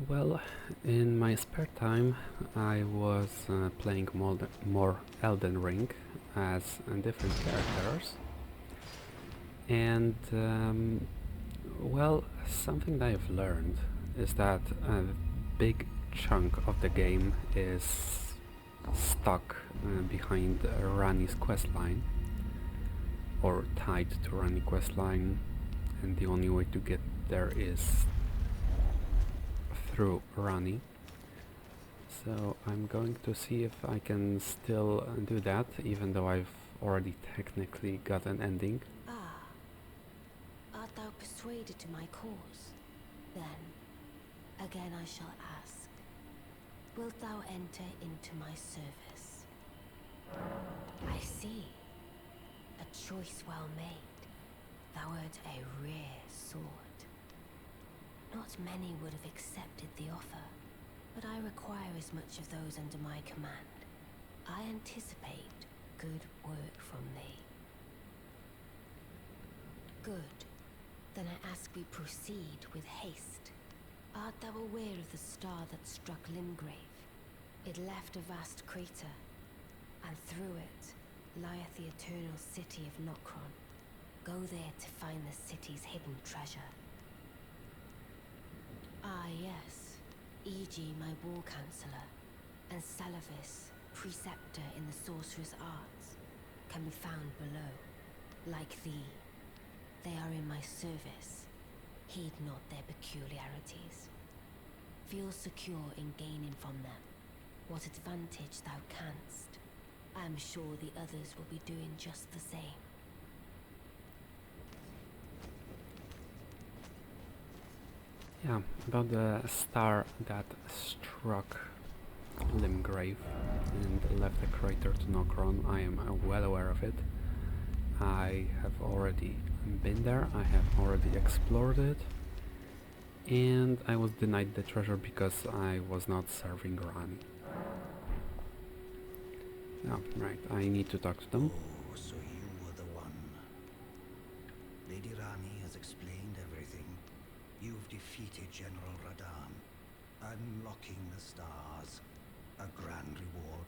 Well, in my spare time I was playing more Elden Ring as different characters, and well, something that I've learned is that a big chunk of the game is stuck behind Ranni's questline, or tied to Ranni questline, and the only way to get there is through Ranni. So I'm going to see if I can still do that, even though I've already technically got an ending. Ah, art thou persuaded to my cause? Then, again I shall ask, wilt thou enter into my service? I see. A choice well made. Thou art a rare sword. Not many would have accepted the offer, but I require as much of those under my command. I anticipate good work from thee. Good. Then I ask we proceed with haste. Art thou aware of the star that struck Limgrave? It left a vast crater, and through it lieth the eternal city of Nokron. Go there to find the city's hidden treasure. Ah, yes. E.g. my war counselor, and Salavis, preceptor in the sorcerer's arts, can be found below. Like thee, they are in my service. Heed not their peculiarities. Feel secure in gaining from them what advantage thou canst. I am sure the others will be doing just the same. Yeah, about the star that struck Limgrave and left a crater to Nokron, I am well aware of it. I have already been there, I have already explored it, and I was denied the treasure because I was not serving Ranni. Oh, right, I need to talk to them. Oh, so you were the one. Lady Ranni has explained everything. You've defeated General Radahn, unlocking the stars. A grand reward,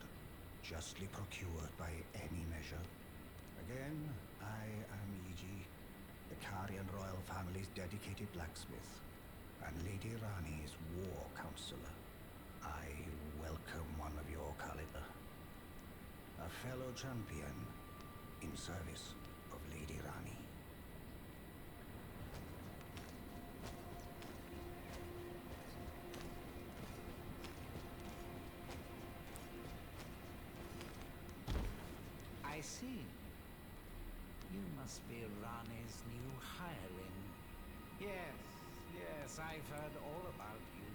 justly procured by any measure. Again, I am E.G., the Carian royal family's dedicated blacksmith, and Lady Ranni's war counselor. I welcome one of your caliber. A fellow champion in service of Lady Ranni. I see. You must be Ranni's new hireling. Yes, I've heard all about you.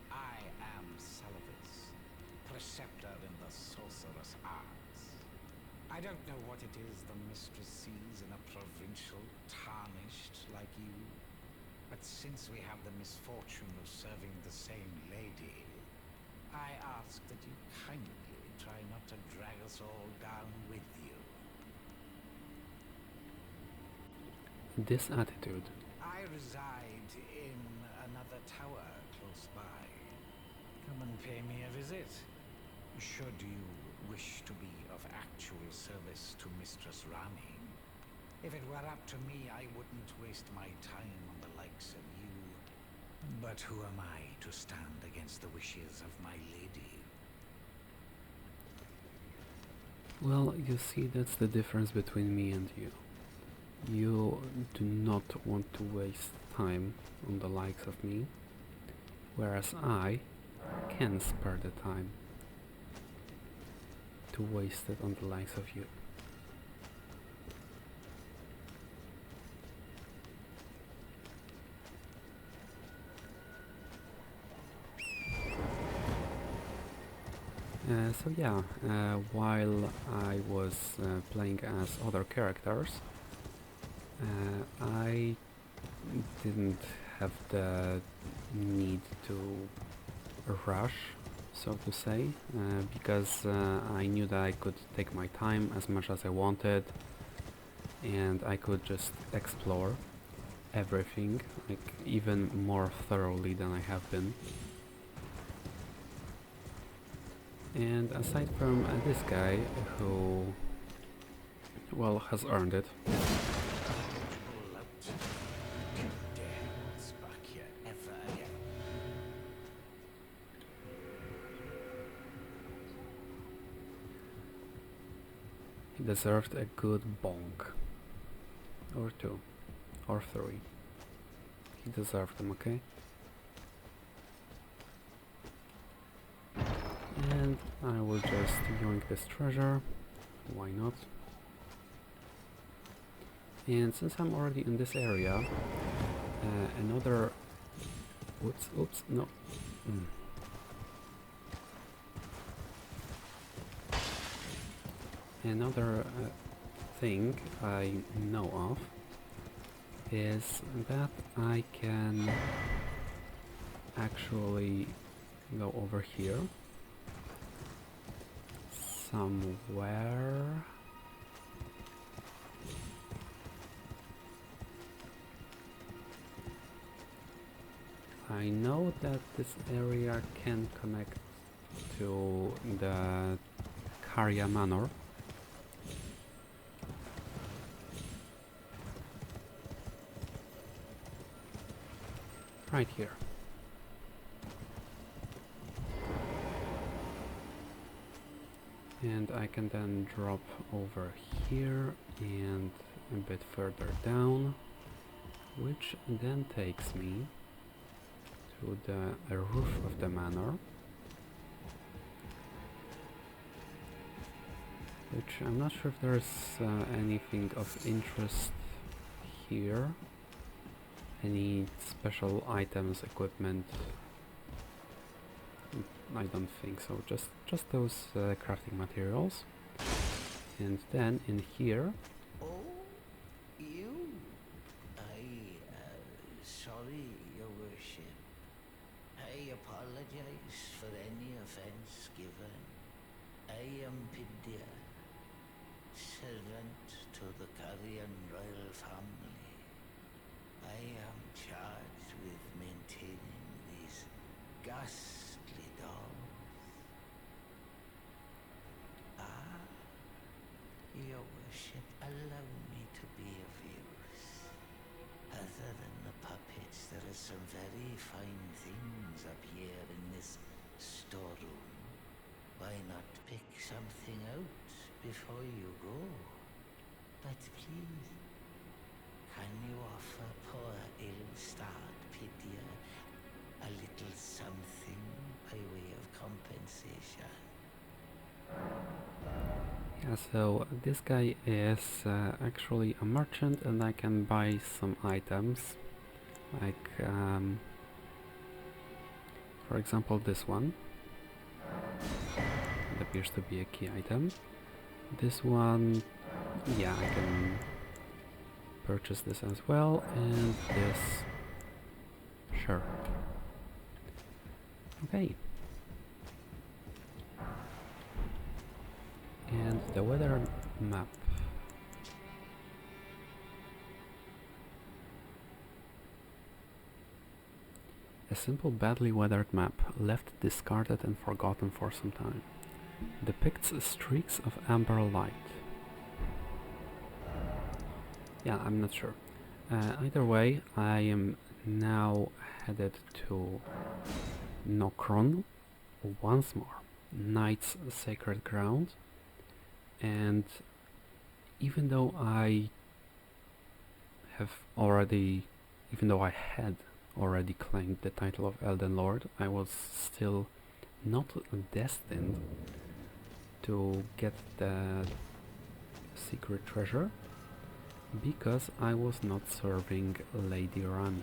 I am Salavis, preceptor in the sorcerer's arts. I don't know what it is the mistress sees in a provincial tarnished like you, but since we have the misfortune of serving the same lady, I ask that you kindly try not to drag us all down with you. This attitude. I reside in another tower close by. Come and pay me a visit. Should you wish to be of actual service to Mistress Ranni. If it were up to me, I wouldn't waste my time on the likes of you. But who am I to stand against the wishes of my lady? Well, you see, that's the difference between me and you. You do not want to waste time on the likes of me, whereas I can spare the time to waste it on the likes of you. So yeah, while I was playing as other characters, I didn't have the need to rush, so to say, because I knew that I could take my time as much as I wanted and I could just explore. everything, like even more thoroughly than I have been. And aside from this guy, who, well, has earned it. He deserved a good bonk. Or two. Or three. He deserved them, okay? And I will just yoink this treasure. Why not? And since I'm already in this area, another... Oops, no. Another thing I know of is that I can actually go over here somewhere. I know that this area can connect to the Carian Manor. Right here. And I can then drop over here and a bit further down, which then takes me to the roof of the manor, which I'm not sure if there's anything of interest here. Any special items, equipment? I don't think so. Just those crafting materials. And then in here. Oh, you? Sorry, Your Worship. I apologize for any offense given. I am Pidia, servant to the Carian royal family. I am charged with maintaining these ghastly dolls. Your Worship, allow me to be of use. Other than the puppets, there are some very fine things up here in this storeroom. Why not pick something out before you go? But please, can you offer poor ill-starred Pidia a little something by way of compensation? Yeah, so this guy is actually a merchant, and I can buy some items, like for example this one. It appears to be a key item. This one, yeah, I can purchase this as well, and this, sure. Okay. And the weather map. A simple badly weathered map, left discarded and forgotten for some time, depicts streaks of amber light. Yeah, I'm not sure. Either way, I am now headed to Nokron once more, Knight's sacred ground, and even though I had already claimed the title of Elden Lord, I was still not destined to get the secret treasure, because I was not serving Lady Ranni.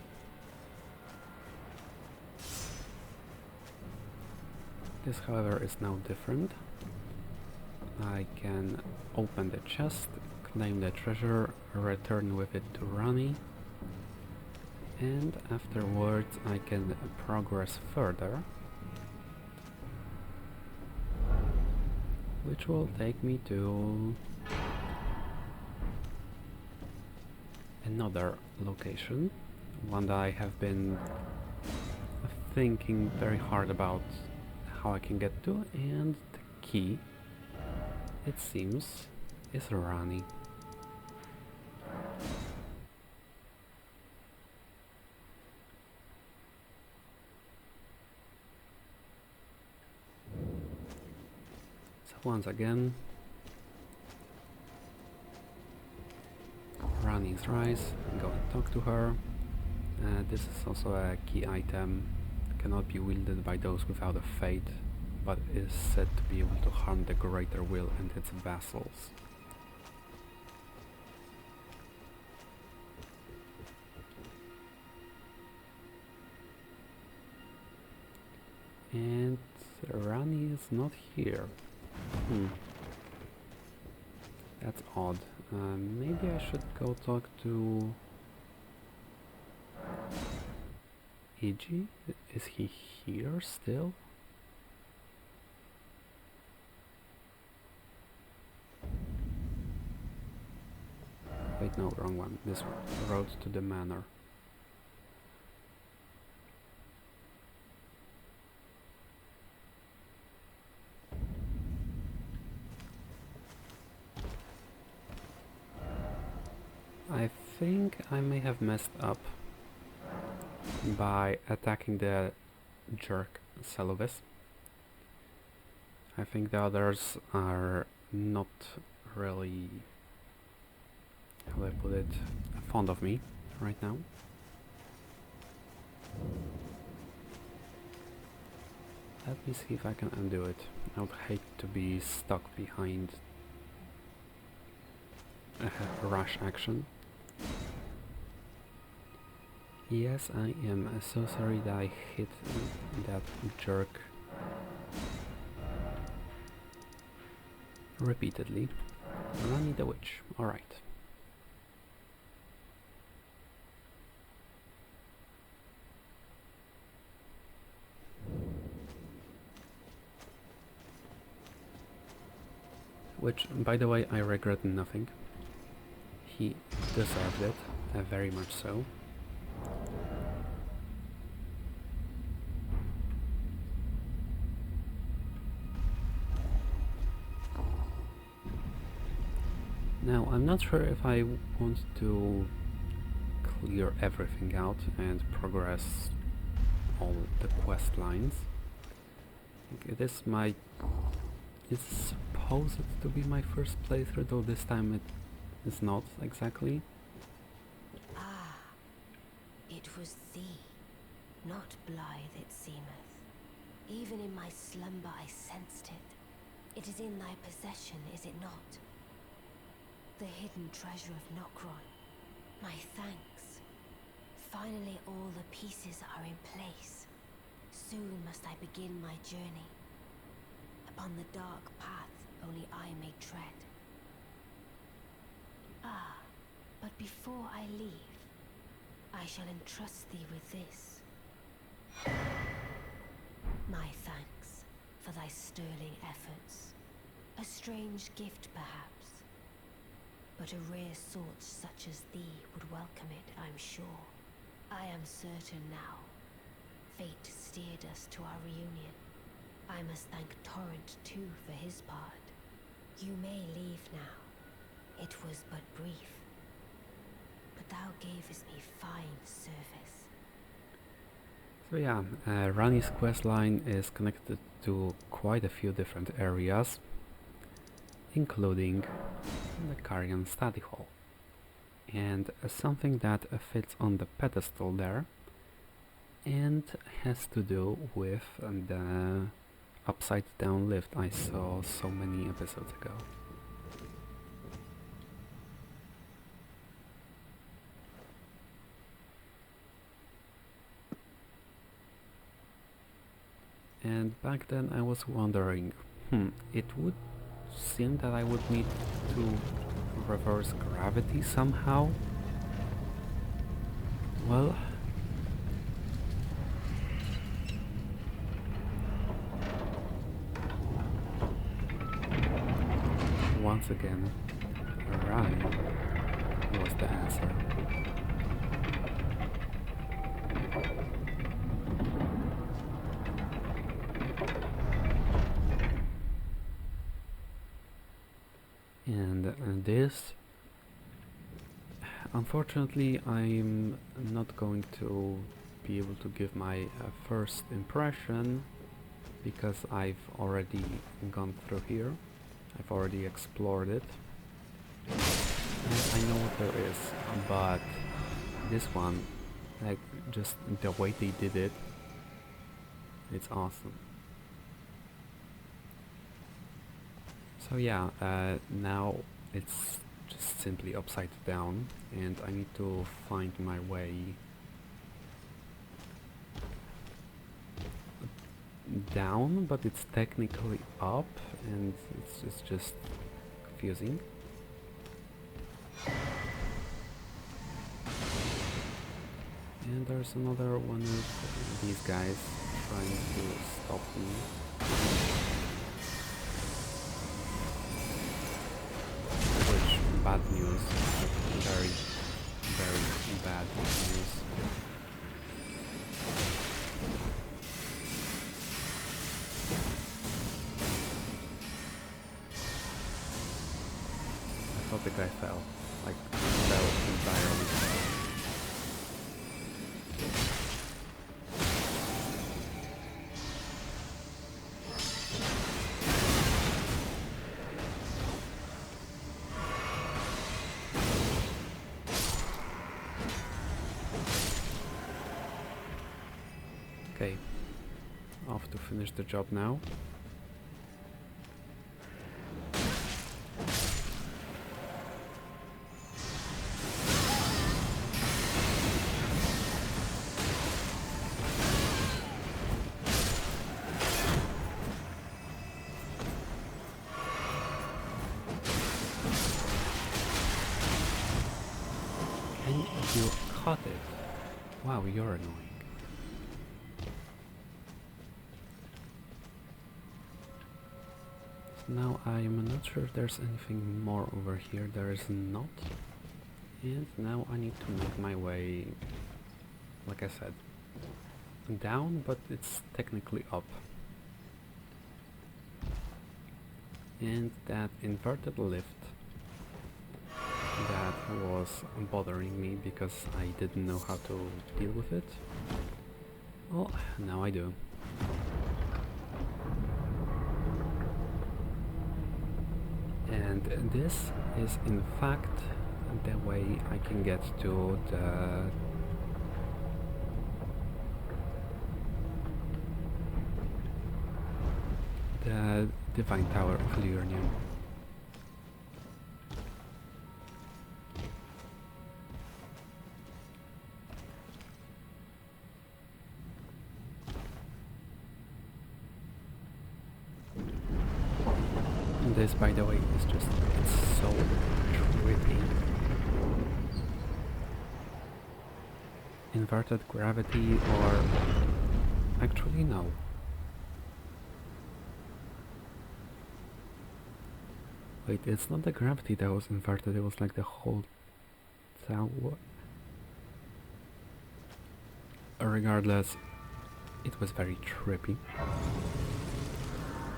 This, however, is now different. I can open the chest, claim the treasure, return with it to Ranni, and afterwards I can progress further, which will take me to another location, one that I have been thinking very hard about how I can get to, and the key, it seems, is Ranni. So once again, Ranni's Rise, go and talk to her. This is also a key item, cannot be wielded by those without a fate, but is said to be able to harm the Greater Will and its vassals. And Ranni is not here. That's odd. Maybe I should go talk to Iji? Is he here still? Wait, no, wrong one. This one. Road to the manor. I think I may have messed up by attacking the jerk Celovis. I think the others are not really, how do I put it, fond of me right now. Let me see if I can undo it. I would hate to be stuck behind a rash action. Yes, I am so sorry that I hit that jerk repeatedly. Ranni the Witch, alright. Which, by the way, I regret nothing. He deserved it, very much so. Now, I'm not sure if I want to clear everything out and progress all the quest lines. This might... is supposed to be my first playthrough, though this time it is not exactly. Ah, it was thee, not blithe it seemeth. Even in my slumber I sensed it. It is in thy possession, is it not? The hidden treasure of Nokron. My thanks. Finally all the pieces are in place. Soon must I begin my journey. Upon the dark path only I may tread. Ah, but before I leave, I shall entrust thee with this. My thanks for thy sterling efforts. A strange gift perhaps, but a rare sort such as thee would welcome it, I'm sure. I am certain now. Fate steered us to our reunion. I must thank Torrent too for his part. You may leave now. It was but brief, but thou gavest me fine service. So yeah, Ranni's questline is connected to quite a few different areas, including the Carian study hall. And something that fits on the pedestal there and has to do with the upside down lift I saw so many episodes ago. And back then I was wondering, it would seem that I would need to reverse gravity somehow. Well, once again, Ranni was the answer. And this, unfortunately, I'm not going to be able to give my first impression because I've already gone through here. I've already explored it. And I know what there is, but this one, like, just the way they did it, it's awesome. So yeah, now it's just simply upside down, and I need to find my way down, but it's technically up, and it's just confusing. And there's another one of these guys trying to stop me. Which, bad news. Very, very bad news. I thought the guy fell. Like, fell entirely. Okay, off to finish the job now. And you caught it. Wow, you're annoying. Now I'm not sure if there's anything more over here. There is not. And now I need to make my way, like I said, down, but it's technically up. And that inverted lift that was bothering me because I didn't know how to deal with it. Well, now I do. And this is in fact the way I can get to the Divine Tower of Liurnia. This, by the way, is just, it's so trippy. Inverted gravity, or actually no. Wait, it's not the gravity that was inverted, it was like the whole tower. Regardless, it was very trippy.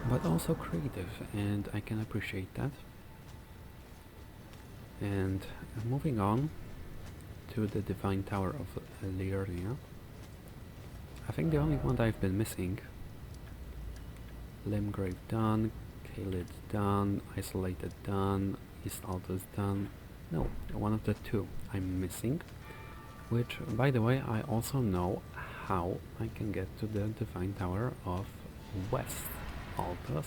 But also creative, and I can appreciate that. And moving on to the Divine Tower of Liurnia. I think the only one that I've been missing. Limgrave done, Caelid done, Isolated done, East Altus done. No, one of the two I'm missing. Which, by the way, I also know how I can get to the Divine Tower of West Altus.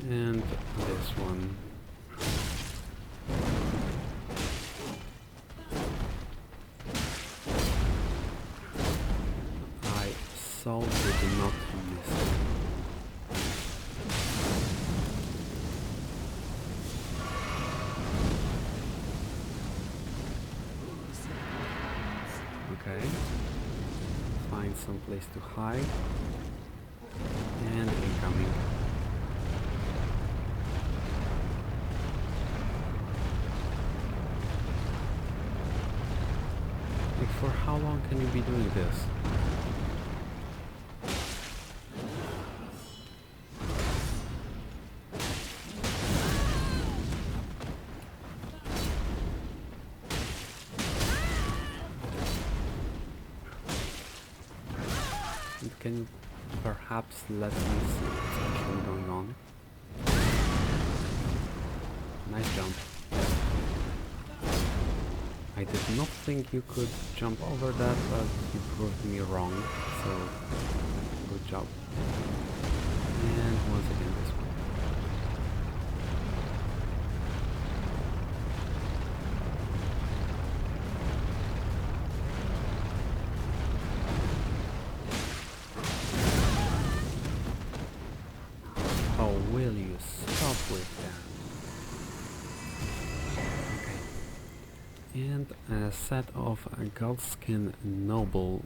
And this one. I so did not miss it. Okay. Find some place to hide. And incoming. for how long can you be doing this? And can you perhaps let me see what's actually going on? Nice jump. I did not think you could jump over that, but you proved me wrong, so good job. And once again this way. Oh, will you stop with that? And a set of goldskin noble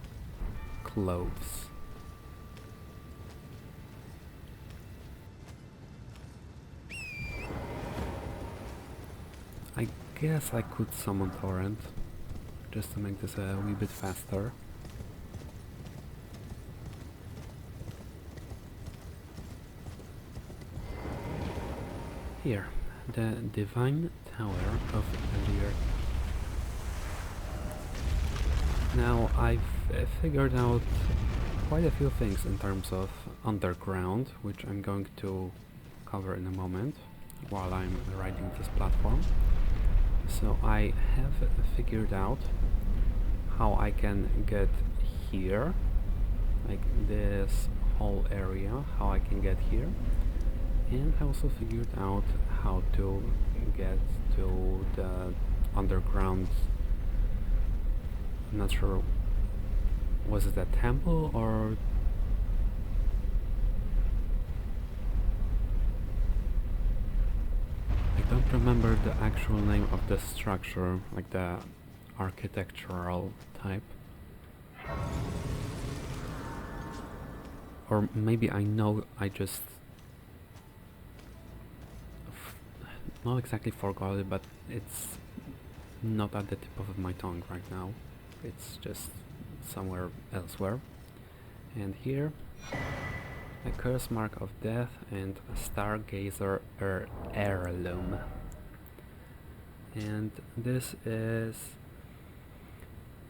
clothes. I guess I could summon Torrent just to make this a wee bit faster. Here, the Divine Tower of Liurnia. Now, I've figured out quite a few things in terms of underground, which I'm going to cover in a moment while I'm riding this platform. So I have figured out how I can get here, like this whole area, how I can get here, and I also figured out how to get to the underground. I'm not sure, was it a temple or... I don't remember the actual name of the structure, like the architectural type. Or maybe I know, I just... not exactly forgot it, but it's not at the tip of my tongue right now. It's just somewhere elsewhere. And here, a curse mark of death and a stargazer heirloom. And this is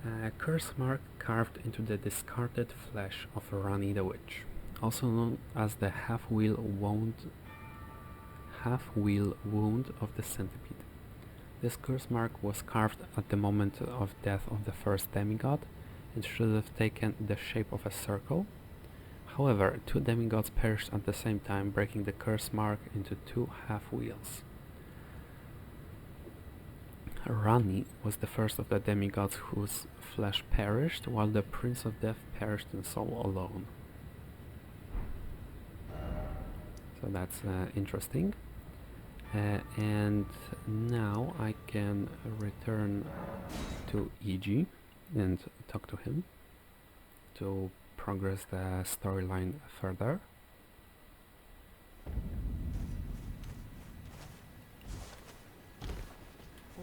a curse mark carved into the discarded flesh of Ranni the witch, also known as the half-wheel wound of the centipede. This curse mark was carved at the moment of death of the first demigod and should have taken the shape of a circle. However, two demigods perished at the same time, breaking the curse mark into two half-wheels. Ranni was the first of the demigods whose flesh perished, while the Prince of Death perished in soul alone. So that's interesting. And now I can return to EG and talk to him to progress the storyline further.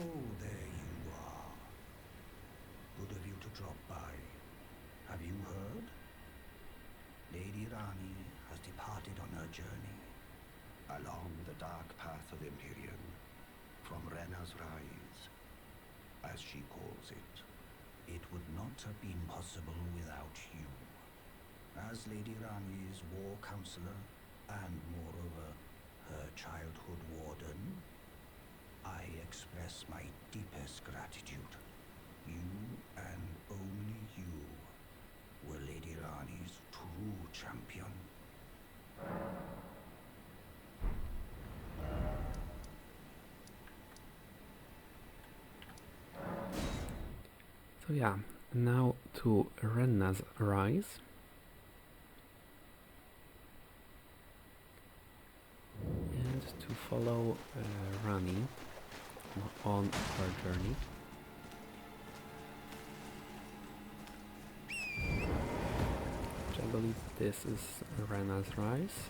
Oh, there you are. Good of you to drop by. Have you heard? Lady Ranni has departed on her journey along the dark path of Empyrean, from Rena's Rise, as she calls it. It would not have been possible without you. As Lady Ranni's war counselor, and moreover, her childhood warden, I express my deepest gratitude. You, and only you, were Lady Ranni's true champion. So yeah, now to Rena's Rise. And to follow Ranni on her journey. Which I believe this is Rena's Rise.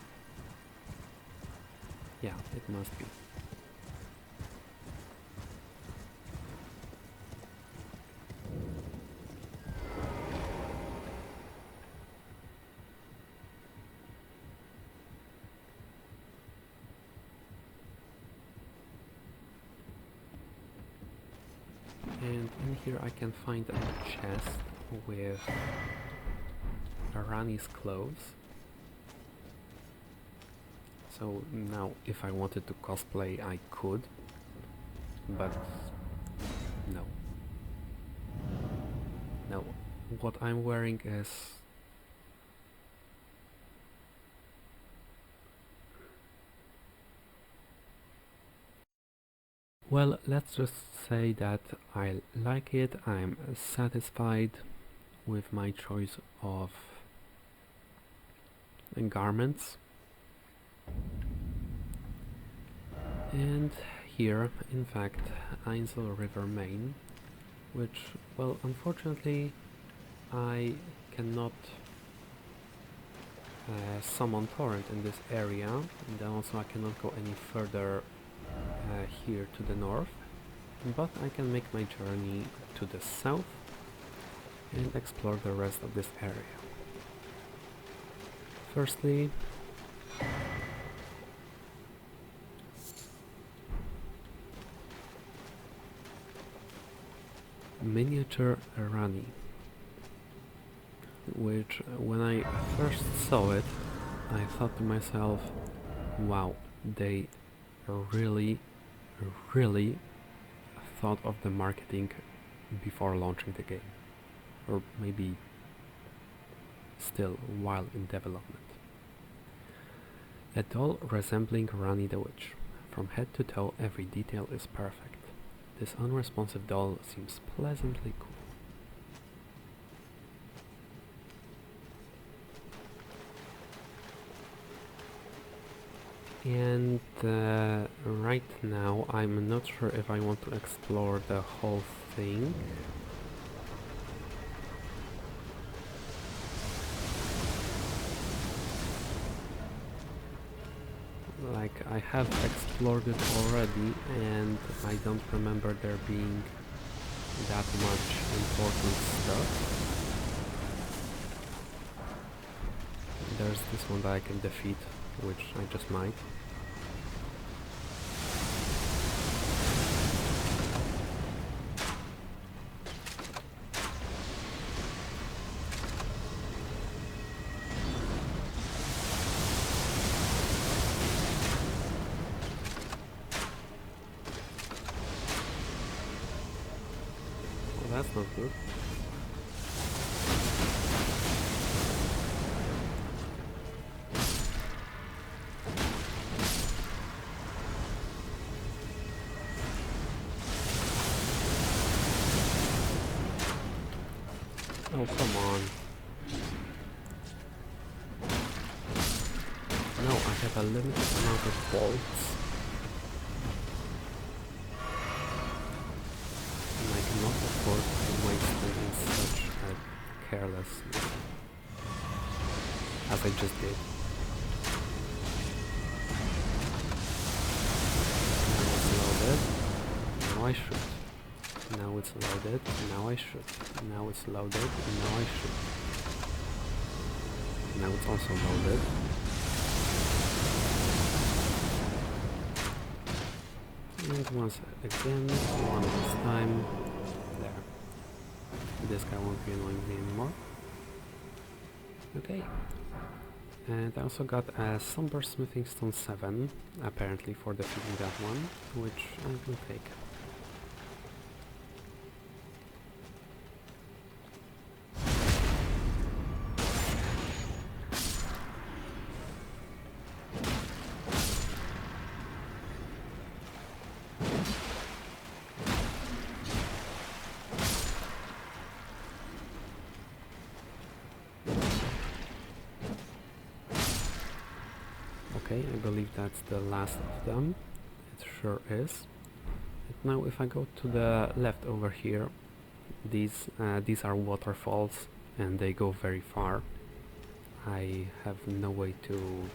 Yeah, it must be. And in here I can find a chest with Ranni's clothes. So now if I wanted to cosplay I could, but no. No, what I'm wearing is well, let's just say that I like it, I'm satisfied with my choice of garments. And here, in fact, Ainsel River main, which, well, unfortunately I cannot summon torrent in this area, and then also I cannot go any further here to the north, but I can make my journey to the south and explore the rest of this area. Firstly, miniature Ranni, which when I first saw it I thought to myself, wow, they really thought of the marketing before launching the game, or maybe still while in development. A doll resembling Ranni the Witch. From head to toe every detail is perfect. This unresponsive doll seems pleasantly cool. And right now I'm not sure if I want to explore the whole thing. Like, I have explored it already and I don't remember there being that much important stuff. There's this one that I can defeat, which I just might. Well, that's not good. Oh, come on. No, I have a limited amount of bolts. And I cannot afford to waste them in such a careless way, as I just did. Now it's loaded. Now I shoot. Now it's loaded, now I shoot. Now it's loaded, now I shoot. Now it's also loaded. And once again, one last time. There. This guy won't be annoying me anymore. Okay. And I also got a Somber Smithing Stone 7, apparently for defeating that one, which I will take. Okay, I believe that's the last of them. It sure is. And now if I go to the left over here, these are waterfalls and they go very far. I have no way to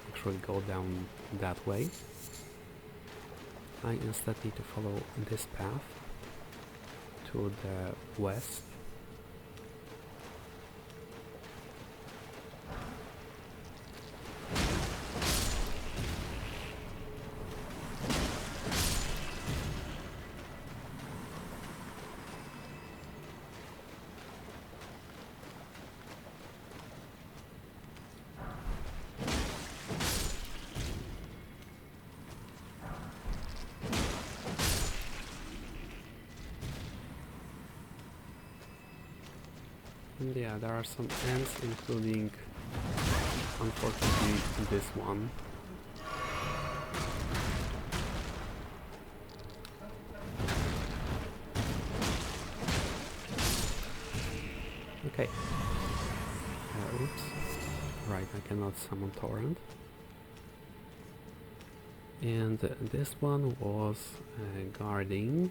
actually go down that way. I instead need to follow this path to the west. And yeah, there are some ends, including, unfortunately, this one. Okay. Oops. Right, I cannot summon Torrent. And this one was guarding.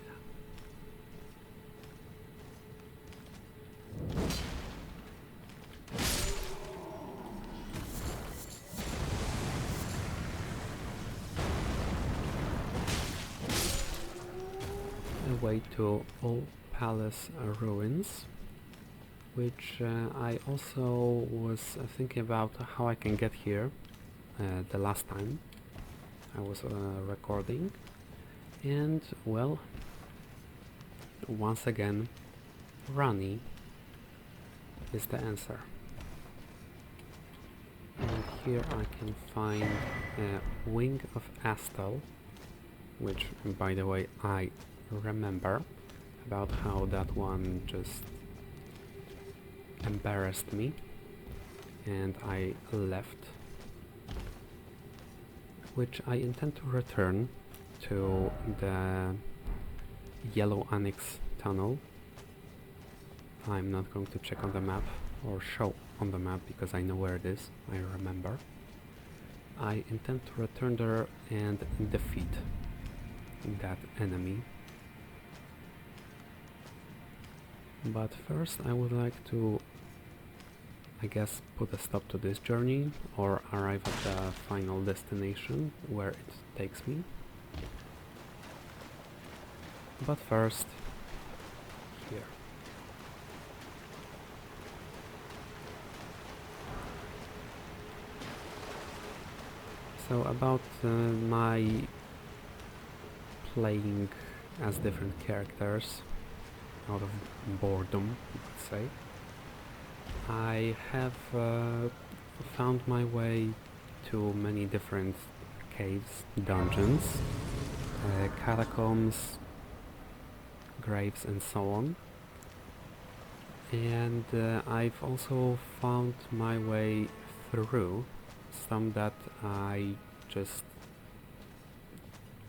A way to all palace ruins, which I also was thinking about how I can get here the last time I was recording, and well, once again, Ranni is the answer. And here I can find a Wing of Astel, which, by the way, I remember about how that one just embarrassed me and I left, which I intend to return to the Yellow Annex tunnel. I'm not going to check on the map or show on the map because I know where it is, I remember. I intend to return there and defeat that enemy. But first I would like to, I guess, put a stop to this journey or arrive at the final destination where it takes me. But first, here. So about my playing as different characters out of boredom, you could say. I have found my way to many different caves, dungeons, catacombs, graves and so on. And I've also found my way through some that I just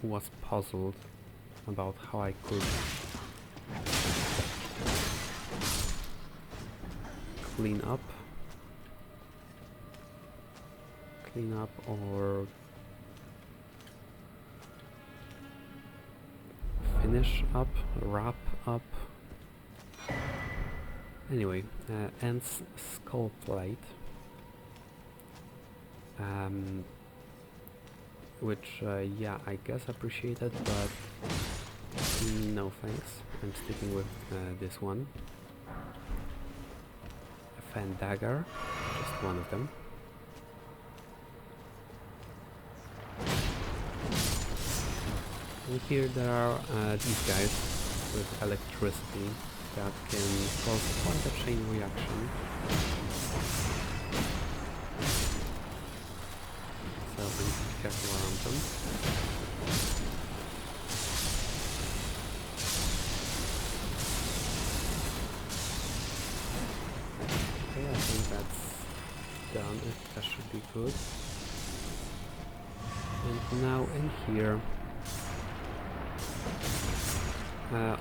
was puzzled about how I could clean up or finish up, wrap up. Anyway, Ant's skull plate, which yeah, I guess appreciated, but no thanks. I'm sticking with this one. A fan dagger, just one of them. And here there are these guys with electricity that can cause quite a chain reaction. So I need to be careful around them. Okay, I think that's done. That should be good. And now in here,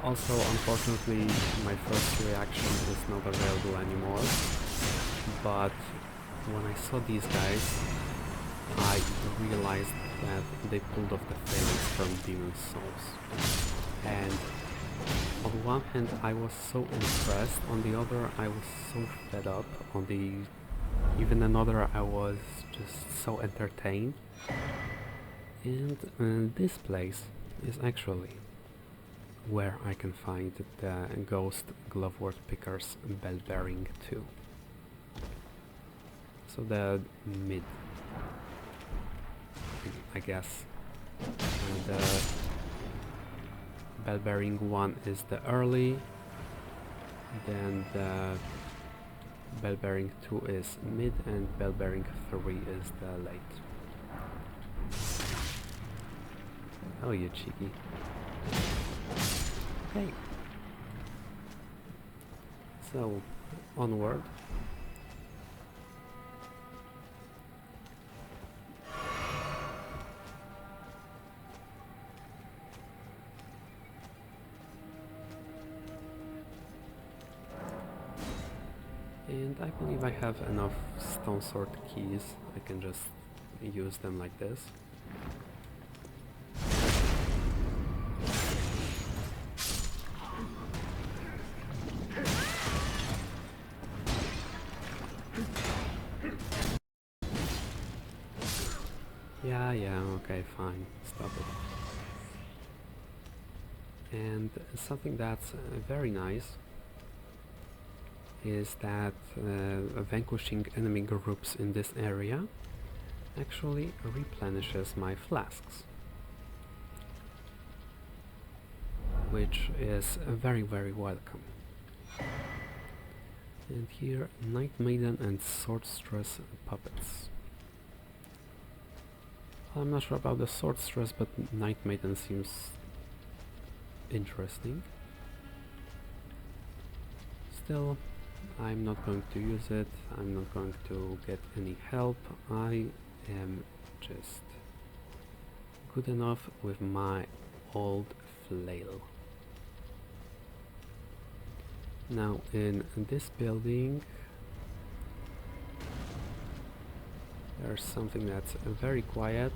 also unfortunately my first reaction is not available anymore, but when I saw these guys I realized that they pulled off the phalanx from Demon Souls, and on one hand I was so impressed, on the other I was so fed up, on the even another I was just so entertained. And this place is actually where I can find the Ghost Glovewort Picker's Bell Bearing 2. So the mid, I guess. And the Bell Bearing 1 is the early, then the Bell Bearing 2 is mid, and Bell Bearing 3 is the late. Oh, you cheeky. Okay. So, onward. And I believe I have enough stone sword keys. I can just use them like this. Yeah, okay, fine. Stop it. And something that's very nice is that vanquishing enemy groups in this area actually replenishes my flasks, which is very, very welcome. And here, Night Maiden and Swordstress puppets. I'm not sure about the Swordstress, but Night Maiden seems interesting. Still, I'm not going to use it, I'm not going to get any help. I am just good enough with my old flail. Now in this building there's something that's very quiet,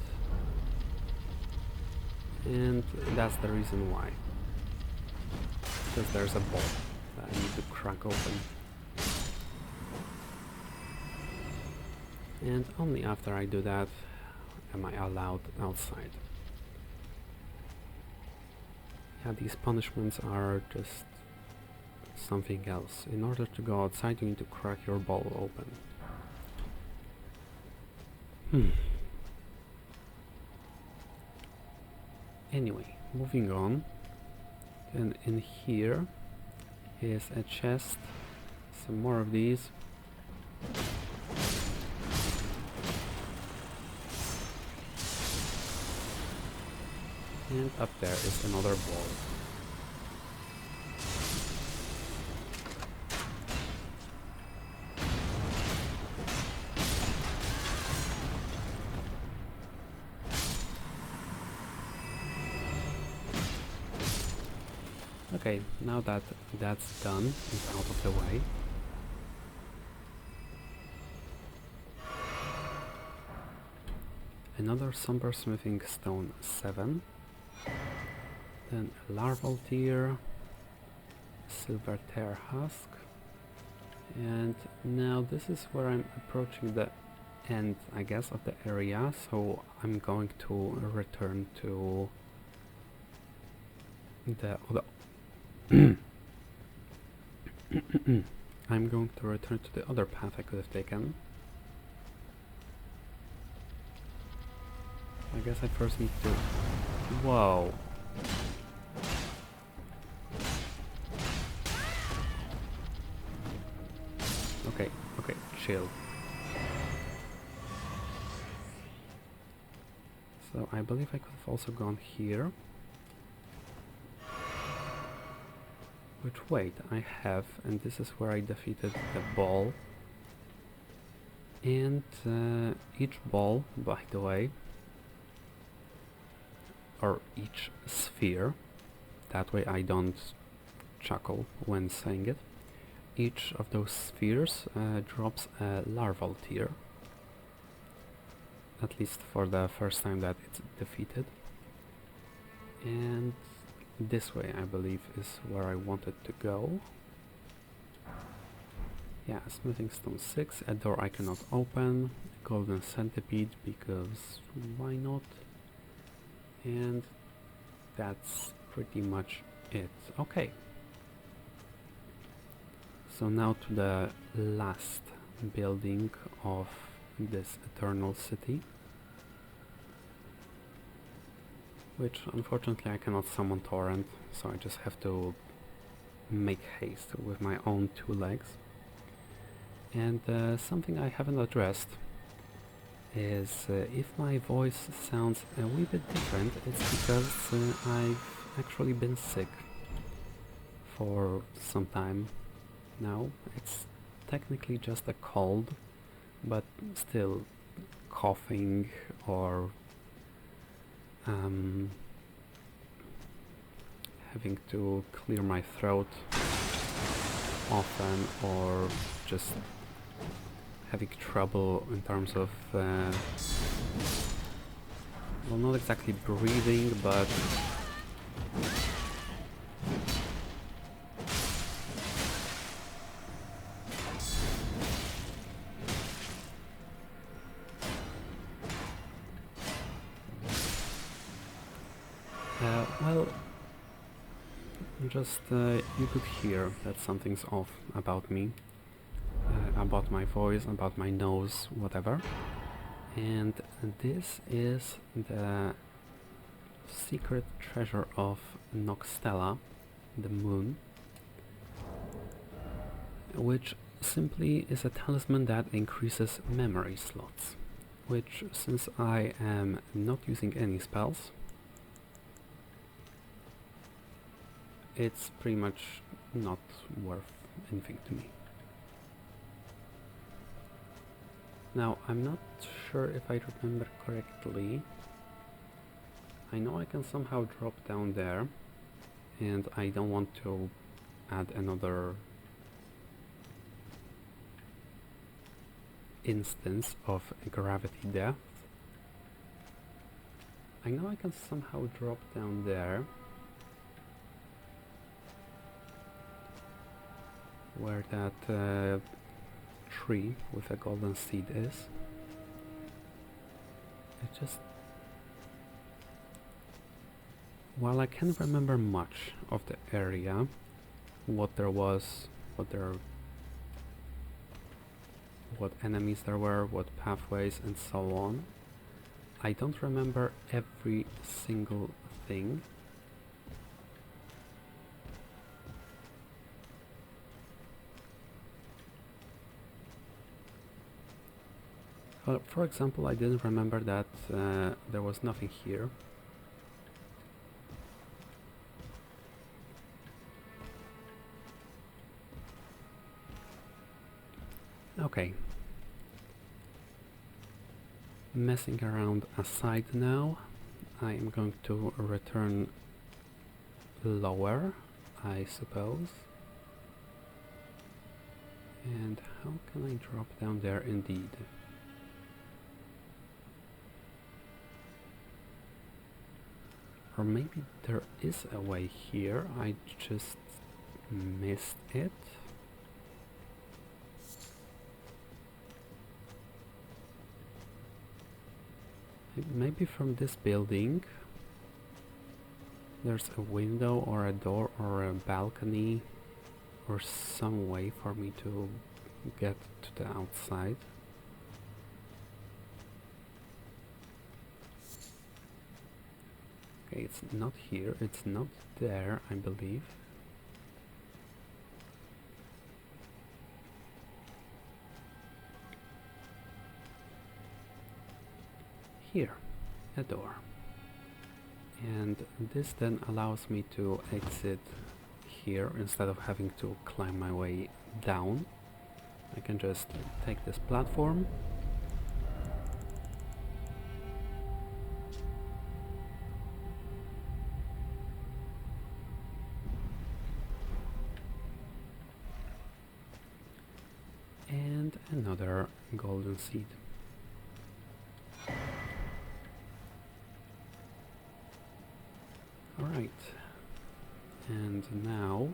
and that's the reason why. Because there's a ball that I need to crack open. And only after I do that am I allowed outside. Yeah, these punishments are just something else. In order to go outside you need to crack your ball open. Anyway, moving on. And in here is a chest, some more of these. And up there is another ball. Okay, now that that's done, it's out of the way. Another Somber Smithing Stone 7. Then a Larval Tear, Silver Tear Husk. And now this is where I'm approaching the end, I guess, of the area, so I'm going to return to the I'm going to return to the other path I could have taken. I guess I first need to... Whoa! Okay, chill. So I believe I could have also gone here. Which, wait, I have, and this is where I defeated the ball. And each ball, by the way, or each sphere, that way I don't chuckle when saying it, each of those spheres drops a larval tear, at least for the first time that it's defeated. And this way, I believe, is where I wanted to go. Yeah, Smithing Stone 6, a door I cannot open, Golden Centipede, because why not? And that's pretty much it. Okay. So now to the last building of this Eternal City, which unfortunately I cannot summon Torrent, so I just have to make haste with my own 2 legs. And something I haven't addressed is if my voice sounds a wee bit different, it's because I've actually been sick for some time. now. It's technically just a cold, but still coughing or having to clear my throat often, or just having trouble in terms of well, not exactly breathing, but well, just you could hear that something's off about me, about my voice, about my nose, whatever. And this is the secret treasure of Nokstella, the moon, which simply is a talisman that increases memory slots, which, since I am not using any spells, it's pretty much not worth anything to me. Now, I'm not sure if I remember correctly. I know I can somehow drop down there, and I don't want to add another instance of gravity death. I know I can somehow drop down there, where that tree with a golden seed is. It just... While I can't remember much of the area, what there was, what enemies there were, what pathways and so on, I don't remember every single thing. For example, I didn't remember that there was nothing here. Okay. Messing around aside now, I am going to return lower, I suppose. And how can I drop down there indeed? Or maybe there is a way here, I just missed it. Maybe from this building there's a window or a door or a balcony or some way for me to get to the outside. Okay, it's not here, it's not there, I believe. Here, a door. And this then allows me to exit here instead of having to climb my way down. I can just take this platform. And another golden seed. Alright, and now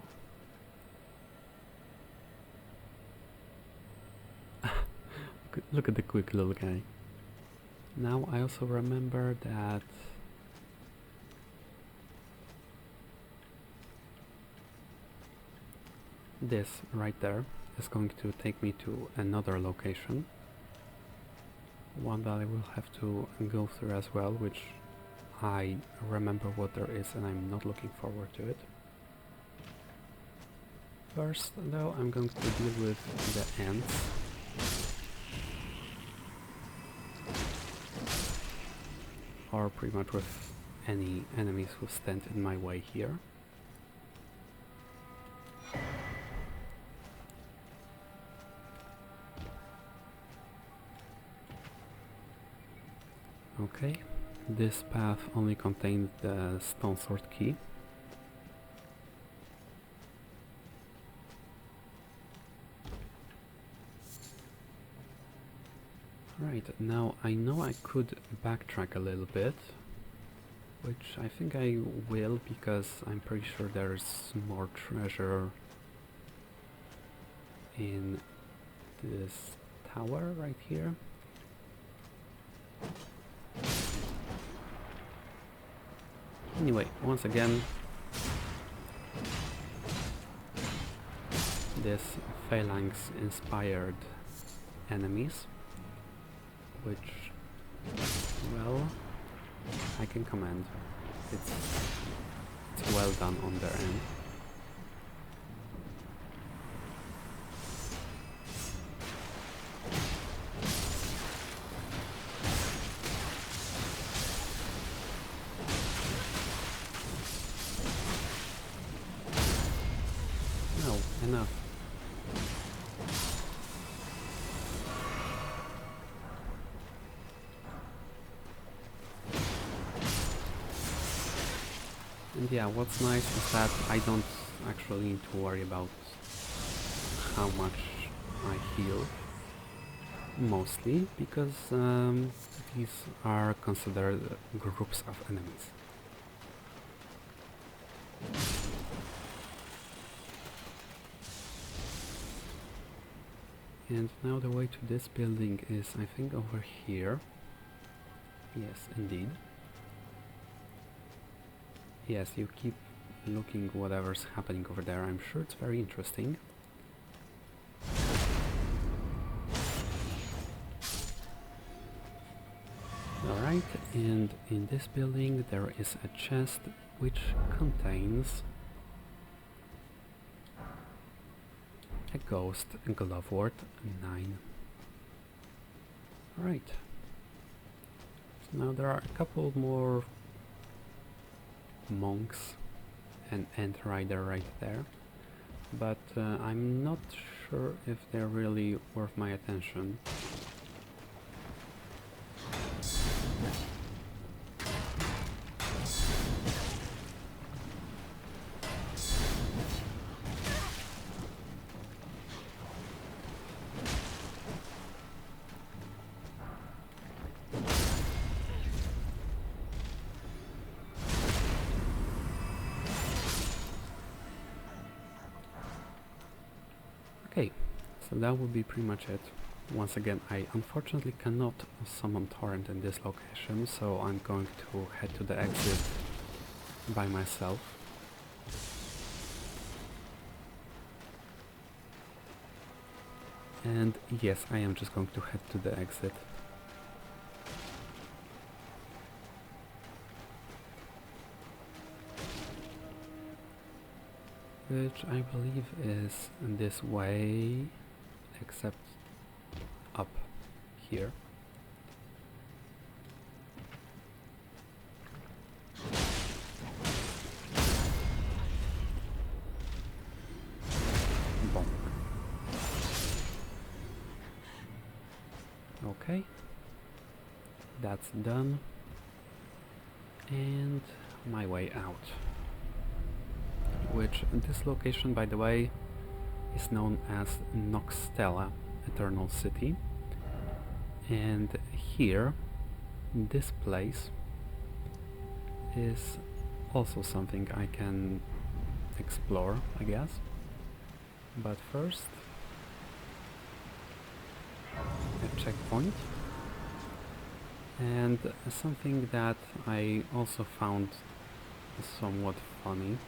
look at the quick little guy. Now I also remember that this right there is going to take me to another location, one that I will have to go through as well, which I remember what there is and I'm not looking forward to it. First though, I'm going to deal with the ants. Or pretty much with any enemies who stand in my way here. Okay, this path only contains the stone sword key. Right, now I know I could backtrack a little bit, which I think I will because I'm pretty sure there's more treasure in this tower right here. Anyway, once again, this phalanx inspired enemies, which, well, I can commend. It's well done on their end. No, enough. And yeah, what's nice is that I don't actually need to worry about how much I heal, mostly because these are considered groups of enemies. And now the way to this building is, I think, over here. Yes, indeed. Yes, you keep looking whatever's happening over there. I'm sure it's very interesting. Alright, and in this building there is a chest which contains a ghost glove worth 9. Right. So now there are a couple more monks and End Rider right there, but I'm not sure if they're really worth my attention. Okay, so that would be pretty much it. Once again, I unfortunately cannot summon Torrent in this location, so I'm going to head to the exit by myself. And yes, I am just going to head to the exit. Which I believe is this way, except up here. Bonk. Okay, that's done, and my way out. Which this location, by the way, is known as Nokstella, Eternal City. And here, this place is also something I can explore, I guess. But first, a checkpoint. And something that I also found somewhat funny,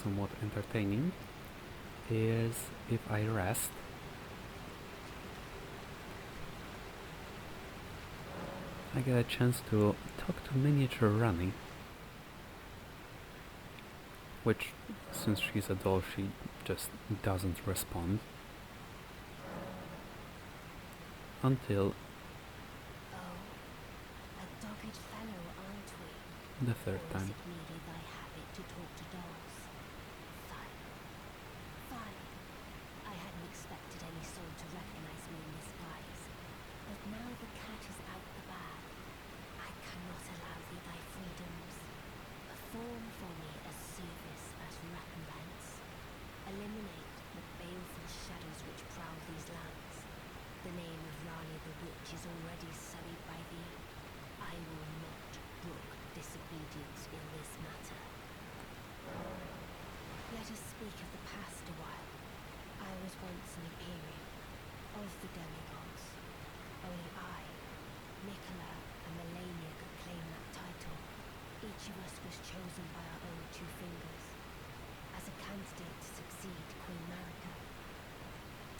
somewhat entertaining, is if I rest, I get a chance to talk to miniature Ranni, which, since she's a doll, she just doesn't respond until a dogged fellow, aren't we? the third Or is time. it merely thy habit to talk to dolls? Fine. Fine. I hadn't expected any soul to recognize me in this guise. But now the cat is out the bag, The name of Ranni the Witch is already sullied by thee. I will not brook disobedience in this matter. Let us speak of the past a while. I was once an Imperium of the demigods. Only I, Nicola, and Melania could claim that title. Each of us was chosen by our own two fingers as a candidate to succeed Queen Marika,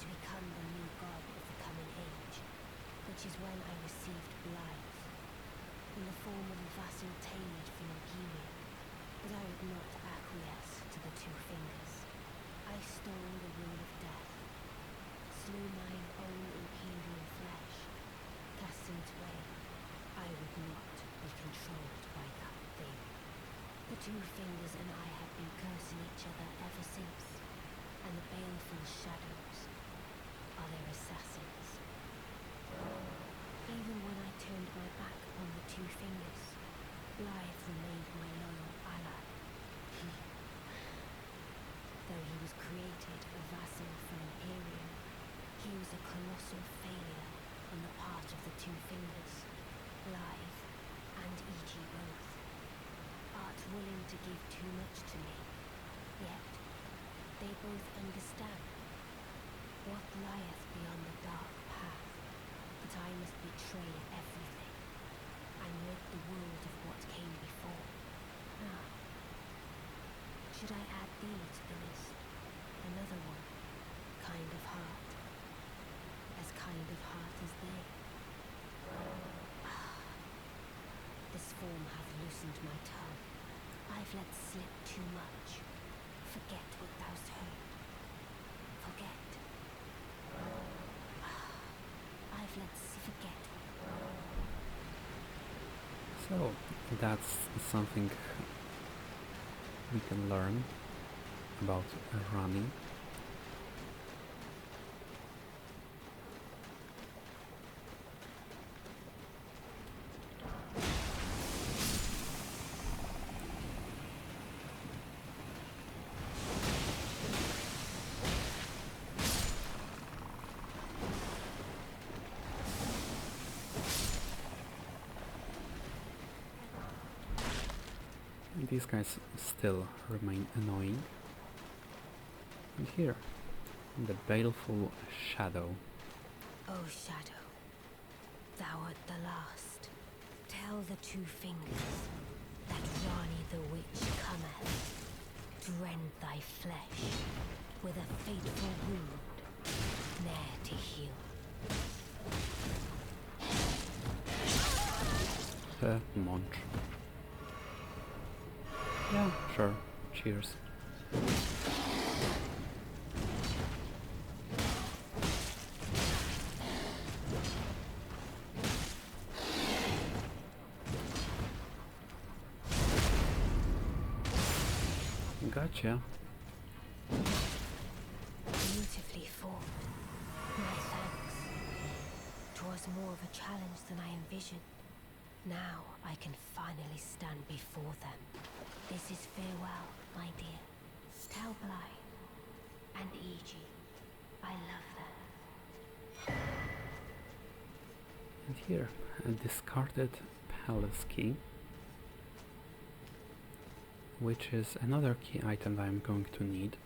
to become the new god of the coming age, which is when I received Blythe, in the form of a vassal tailored from Imperium, but I would not acquiesce to the two fingers. I stole the rule of death, slew mine own Imperial flesh, cast it away. I would not be controlled by that thing. The two fingers and I have been cursing each other ever since, and the baleful shadows are their assassins. Even when I turned my back upon the two fingers, Blythe remained my loyal ally. Though he was created a vassal for Imperium, he was a colossal failure on the part of the two fingers, Blythe and E.G. both. Art willing to give too much to me, yet they both understand what lieth beyond the dark path, that I must betray everything, and rid the world of what came before. Now, should I add thee to the list? Another one, kind of heart, as kind of heart as they. This form hath loosened my tongue. I've let slip too much. Forget what thou'st heard. Forget. I've let forget. So that's something we can learn about Ranni. These guys still remain annoying. And here, the baleful shadow. O shadow, thou art the last. Tell the two fingers that Ranni the Witch cometh to rend thy flesh with a fateful wound, ne'er to heal. Munch. Yeah, sure. Cheers. Gotcha. Beautifully formed. My thanks. 'Twas more of a challenge than I envisioned. Now I can finally stand before them. This is farewell, my dear. Tell Blythe and E.G. I love them. And here, a discarded palace key, which is another key item that I'm going to need.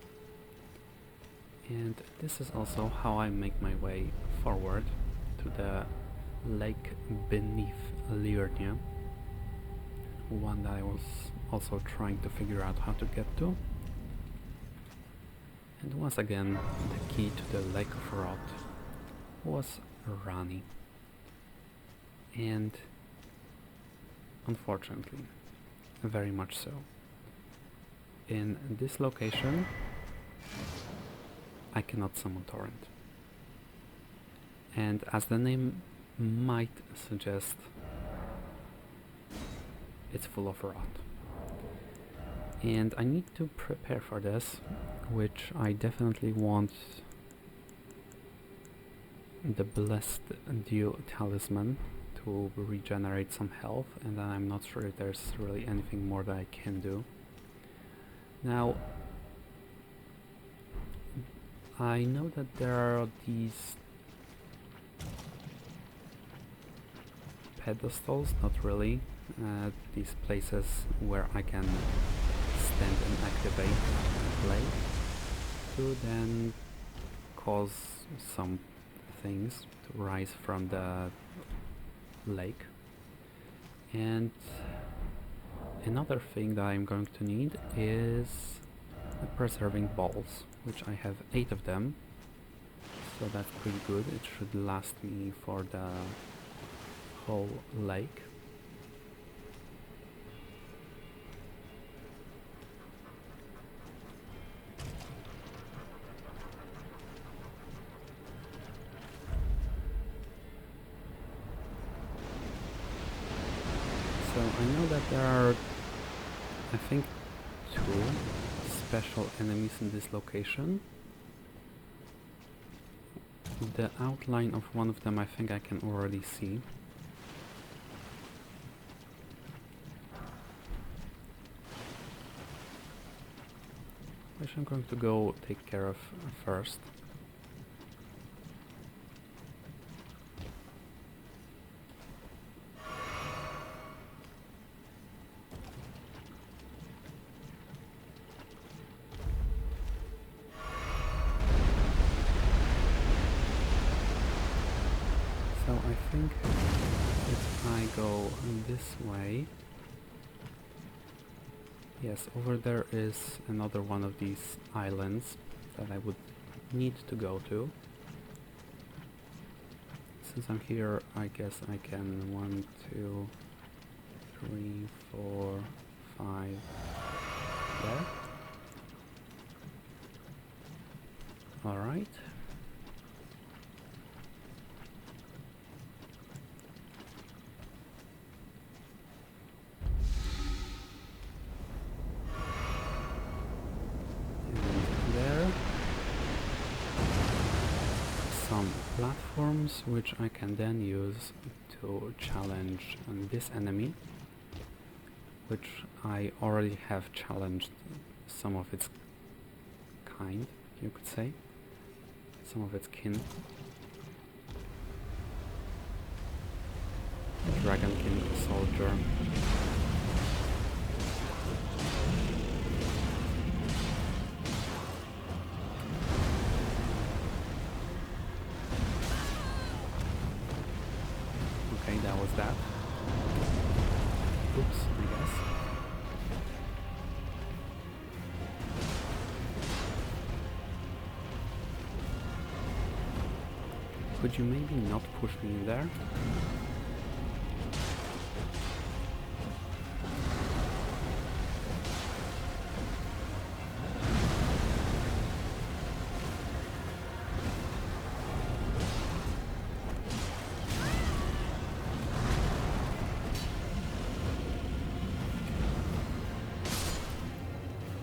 And this is also how I make my way forward to the lake beneath Liurnia, one that I was also trying to figure out how to get to. And once again, the key to the Lake of Rot was Ranni. And unfortunately, very much so, in this location I cannot summon Torrent. And as the name might suggest, it's full of rot. And I need to prepare for this, which I definitely want the Blessed Dew Talisman to regenerate some health, and then I'm not sure if there's really anything more that I can do. Now, I know that there are these pedestals, not really. These places where I can stand and activate play to then cause some things to rise from the lake. And another thing that I'm going to need is the preserving balls, which I have 8 of them, so that's pretty good. It should last me for the whole lake. So I know that there are, I think, 2 special enemies in this location. The outline of one of them I think I can already see. Which I'm going to go take care of first. So I think if I go this way, yes, over there is another one of these islands that I would need to go to. Since I'm here, I guess I can 1, 2, 3, 4, 5 there. Alright. Platforms which I can then use to challenge this enemy, which I already have challenged some of its kind, you could say, some of its kin. Dragonkin soldier. Okay, that was that. Oops, I guess. Could you maybe not push me in there?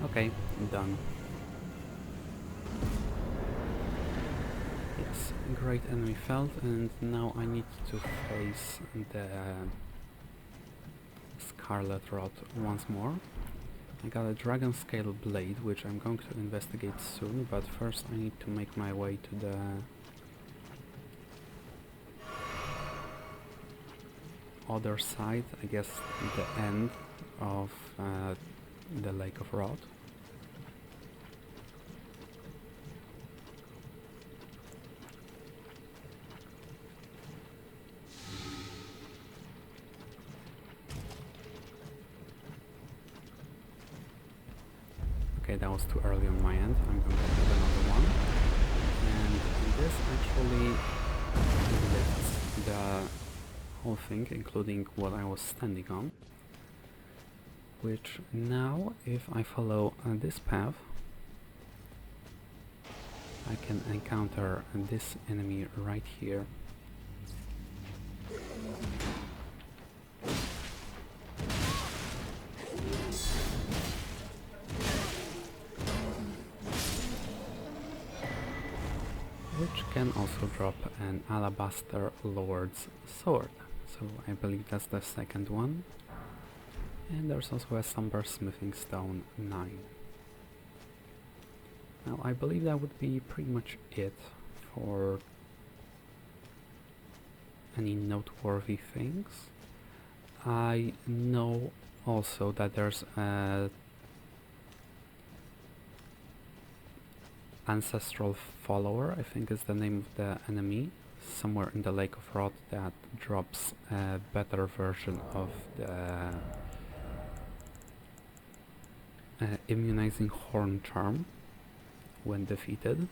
Okay, done. Yes, great enemy felled, and now I need to face the Scarlet Rod once more. I got a dragon scale blade, which I'm going to investigate soon, but first I need to make my way to the other side, I guess the end of the Lake of Rod. Okay, that was too early on my end. I'm going to have another one. And this actually lifts the whole thing, including what I was standing on. Which now, if I follow this path, I can encounter this enemy right here. Which can also drop an Alabaster Lord's Sword. So I believe that's the second one. And there's also a Somber Smithing Stone 9. Now I believe that would be pretty much it for any noteworthy things. I know also that there's a ancestral follower, I think is the name of the enemy, somewhere in the Lake of Rot that drops a better version of the immunizing horn charm when defeated.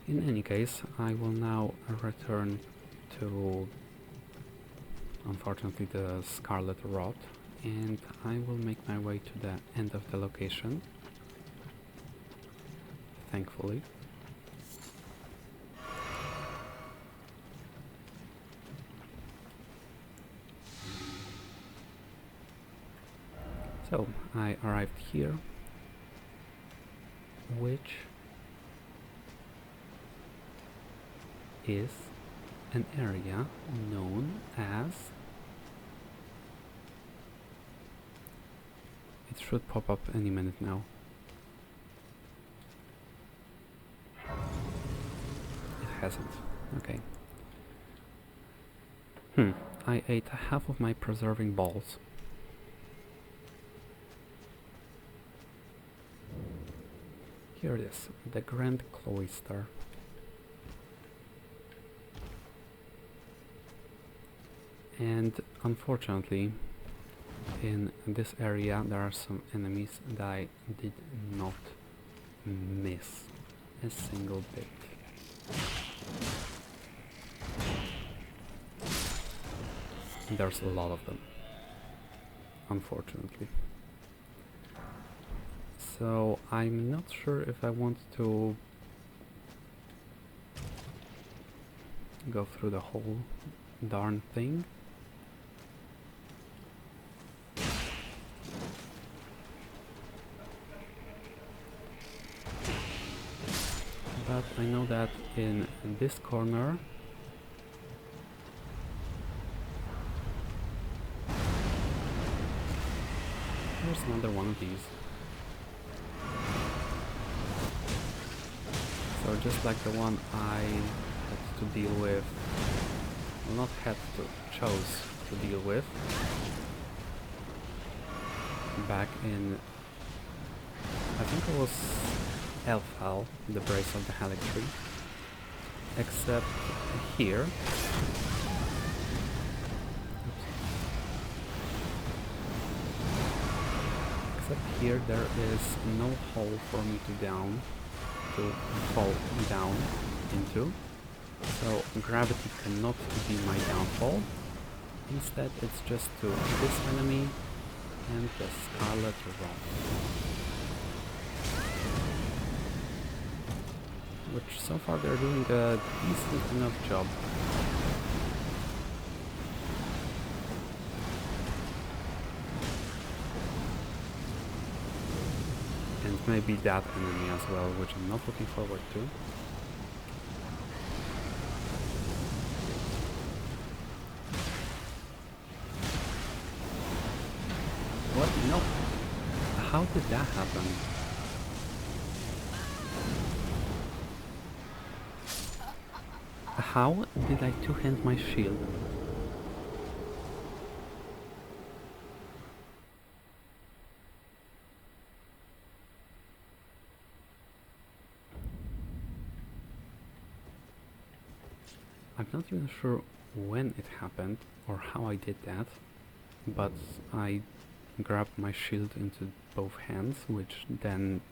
In any case, I will now return to, unfortunately, the Scarlet Rot, and I will make my way to the end of the location, thankfully. So, I arrived here, which is an area known as... It should pop up any minute now. It hasn't. Okay. I ate half of my preserving balls. Here it is, the Grand Cloister. And unfortunately, in this area there are some enemies that I did not miss a single bit. There's a lot of them, unfortunately. So I'm not sure if I want to go through the whole darn thing. But I know that in this corner there's another one of these. So just like the one I had to deal with, well, not had to, chose to deal with back in, I think it was Elfhal, the Brace of the Halic Tree, except here, there is no hole for me to fall down into, so gravity cannot be my downfall. Instead it's just to this enemy and the Scarlet Rot, which so far they're doing a decent enough job. And maybe that enemy as well, which I'm not looking forward to. What? No! How did that happen? How did I two-hand my shield? I'm not even sure when it happened or how I did that, but I grabbed my shield into both hands, which then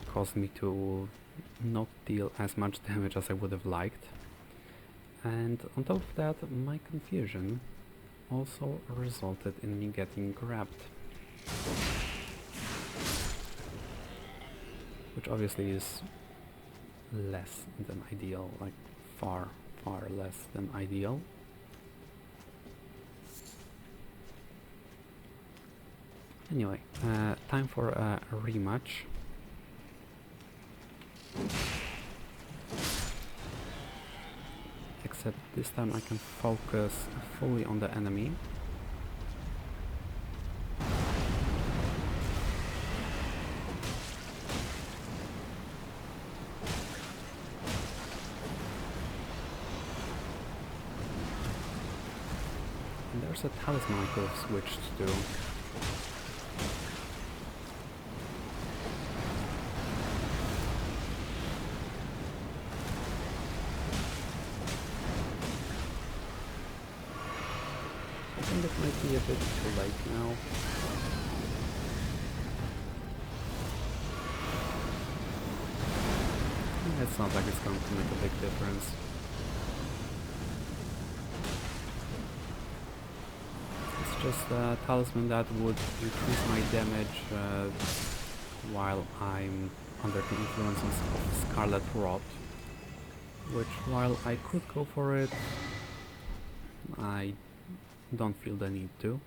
caused me to not deal as much damage as I would have liked. And on top of that, my confusion also resulted in me getting grabbed, which obviously is less than ideal, like far less than ideal. Anyway, time for a rematch. except this time I can focus fully on the enemy. And there's a talisman I could have switched to. I think it might be a bit too late now. It's not like it's going to make a big difference. It's just a talisman that would increase my damage while I'm under the influence of Scarlet Rot, which while I could go for it, I don't feel the need to,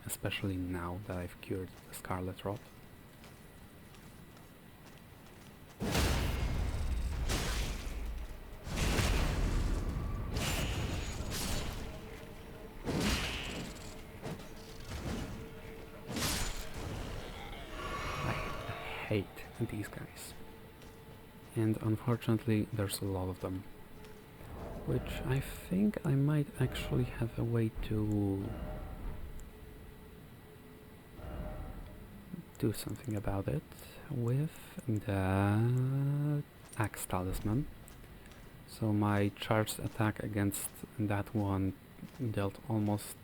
especially now that I've cured the Scarlet Rot. I hate these guys. And unfortunately there's a lot of them. Which I think I might actually have a way to do something about it with the Axe Talisman. So my charged attack against that one dealt almost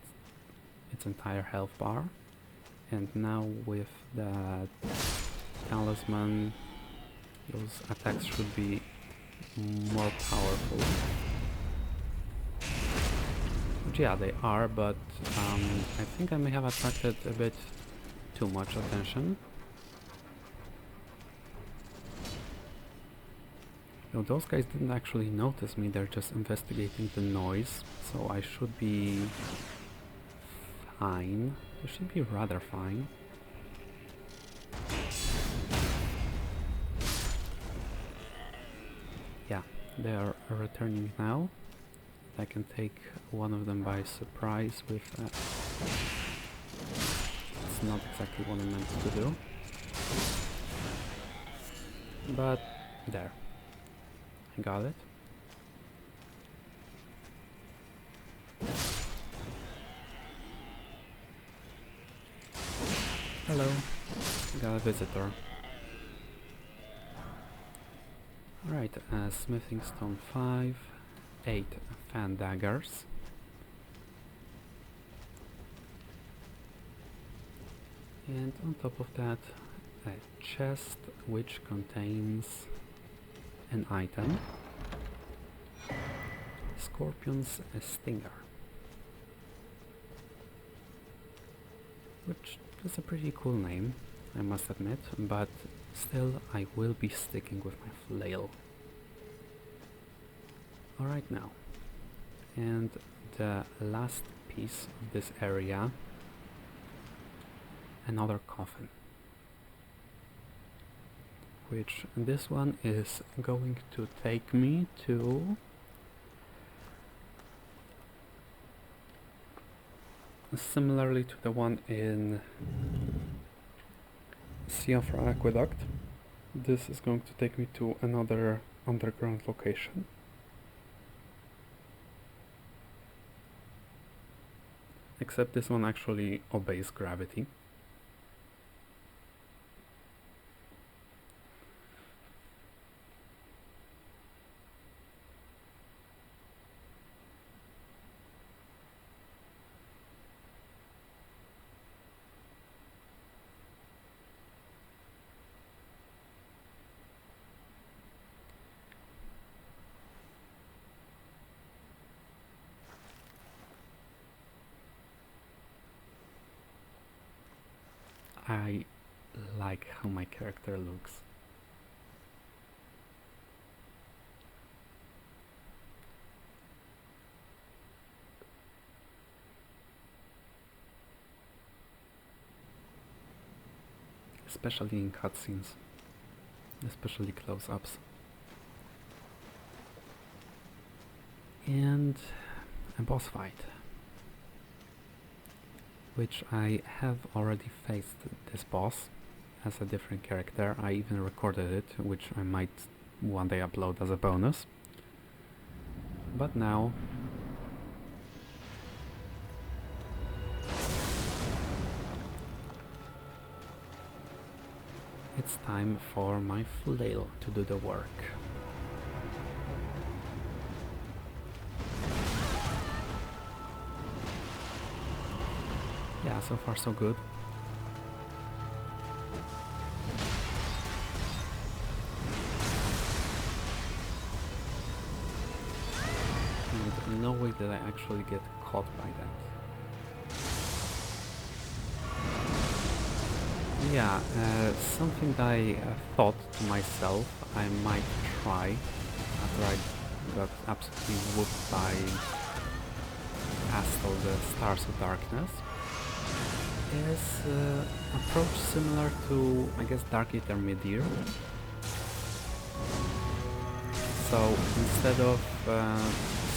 its entire health bar, and now with the talisman those attacks should be more powerful. Which, yeah, they are, but I think I may have attracted a bit too much attention. No, those guys didn't actually notice me, they're just investigating the noise, so I should be fine. I should be rather fine. Yeah, they are returning now. I can take one of them by surprise with that. It's not exactly what I meant to do. But there. I got it. Hello. Got a visitor. Alright, smithing stone 5. 8 fan daggers. And on top of that, a chest which contains an item. Scorpion's Stinger. Which is a pretty cool name, I must admit, but still I will be sticking with my flail. Alright now, and the last piece of this area, another coffin, which this one is going to take me to similarly to the one in Siofra Aqueduct. This is going to take me to another underground location. Except this one actually obeys gravity. I like how my character looks. Especially in cutscenes, especially close-ups. And a boss fight, which I have already faced this boss as a different character. I even recorded it, which I might one day upload as a bonus. But now it's time for my flail to do the work. Yeah, so far so good. And no way did I actually get caught by that. Yeah, something that I thought to myself I might try after I got absolutely whooped by Astel, the Stars of Darkness, is approach similar to, I guess, Dark Intermediate. So instead of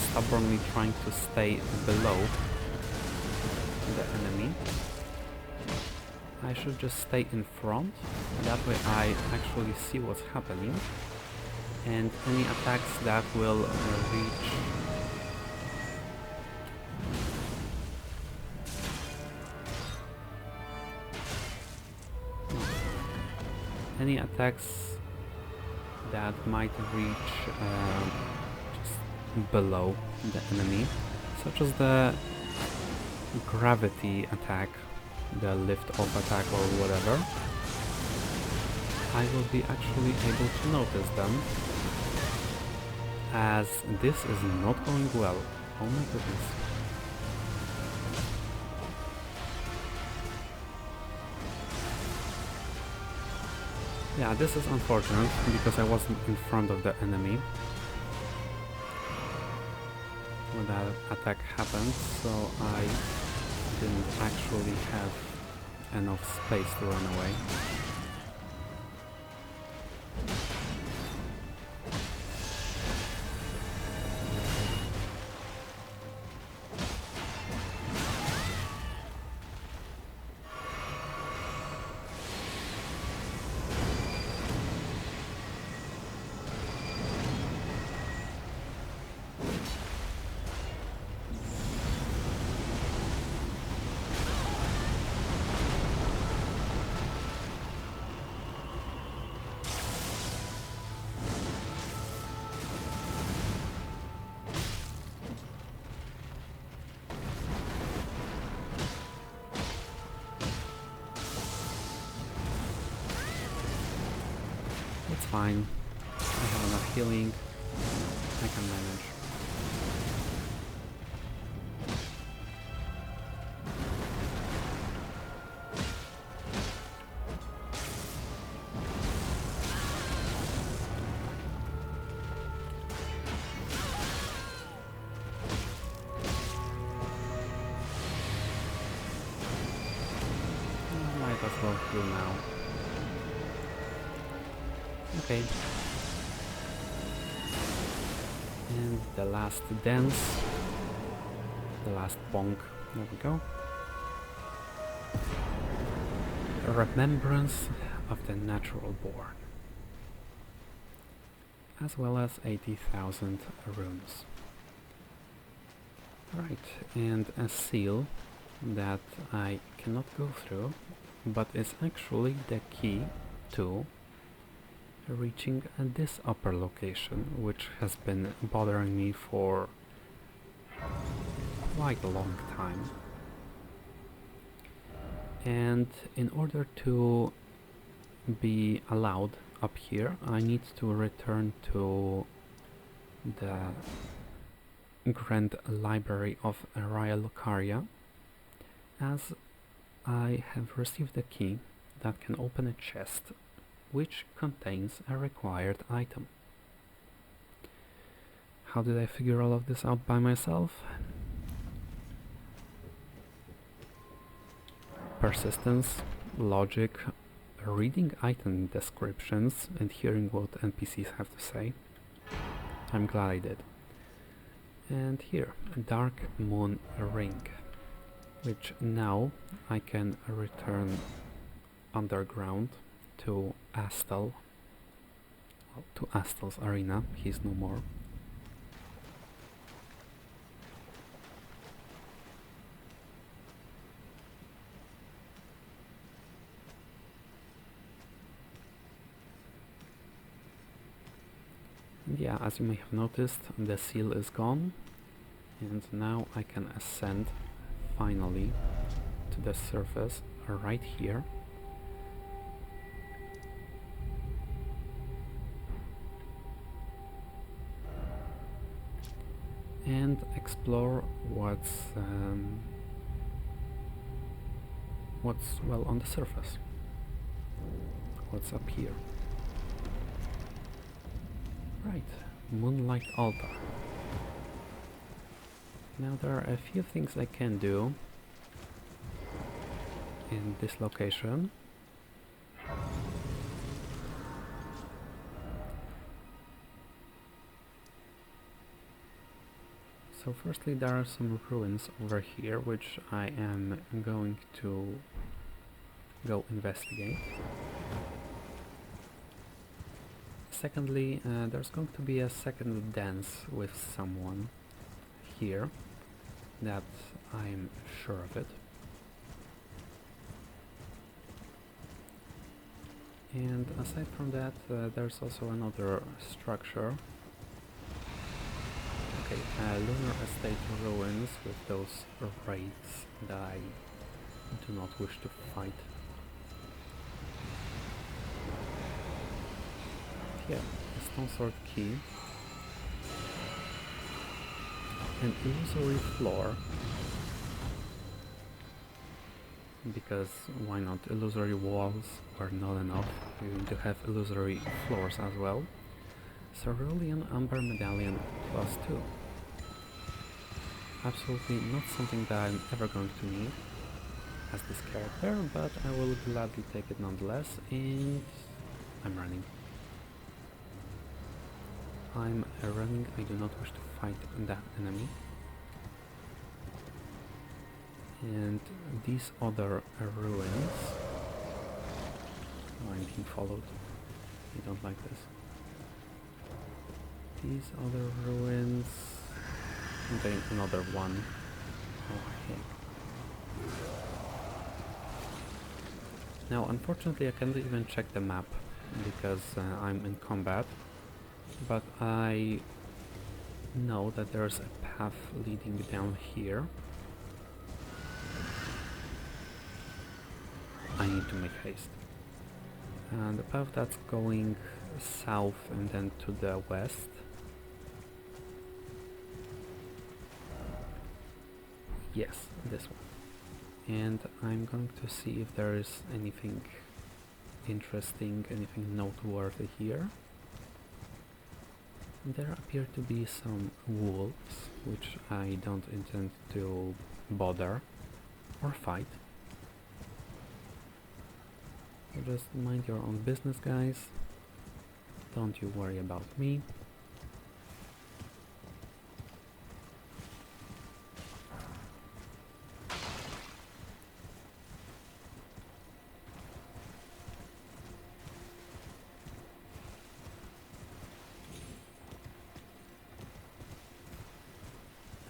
stubbornly trying to stay below the enemy, I should just stay in front, that way I actually see what's happening, and any attacks that will reach any attacks that might reach just below the enemy, such as the gravity attack, the lift off attack or whatever, I will be actually able to notice them, as this is not going well. Oh my goodness. Yeah, this is unfortunate because I wasn't in front of the enemy when that attack happened, so I didn't actually have enough space to run away. It's fine. I have enough healing. I can manage. Might as well heal now. Okay. And the last dance. The last bonk. There we go. A remembrance of the Naturalborn. As well as 80,000 runes. Right, and a seal that I cannot go through, but is actually the key to reaching this upper location, which has been bothering me for quite a long time. And in order to be allowed up here, I need to return to the Grand Library of Ringleader, as I have received a key that can open a chest which contains a required item. How did I figure all of this out by myself? Persistence, logic, reading item descriptions and hearing what NPCs have to say. I'm glad I did. And here, Dark Moon Ring, which now I can return underground to Astel, well, to Astel's arena. He's no more. And yeah, as you may have noticed, the seal is gone, and now I can ascend finally to the surface right here. And explore what's well on the surface. What's up here? Right, Moonlight Altar. Now there are a few things I can do in this location. So firstly, there are some ruins over here which I am going to go investigate. Secondly, there's going to be a second dance with someone here, that I'm sure of it. And aside from that, there's also another structure. Okay, Lunar Estate ruins with those wraiths that I do not wish to fight. Yeah, a stone sword key. An illusory floor. Because why not? Illusory walls are not enough. You need to have illusory floors as well. Cerulean Amber Medallion +2. Absolutely not something that I'm ever going to need as this character, but I will gladly take it nonetheless, and I'm running. I'm running, I do not wish to fight that enemy. And these other ruins... Oh, I'm being followed. I don't like this. These other ruins... contain another one. Oh heck. Now unfortunately I can't even check the map because I'm in combat. But I know that there's a path leading down here. I need to make haste. And the path that's going south and then to the west. Yes, this one. And I'm going to see if there is anything interesting, anything noteworthy here. There appear to be some wolves, which I don't intend to bother or fight. So just mind your own business, guys. Don't you worry about me.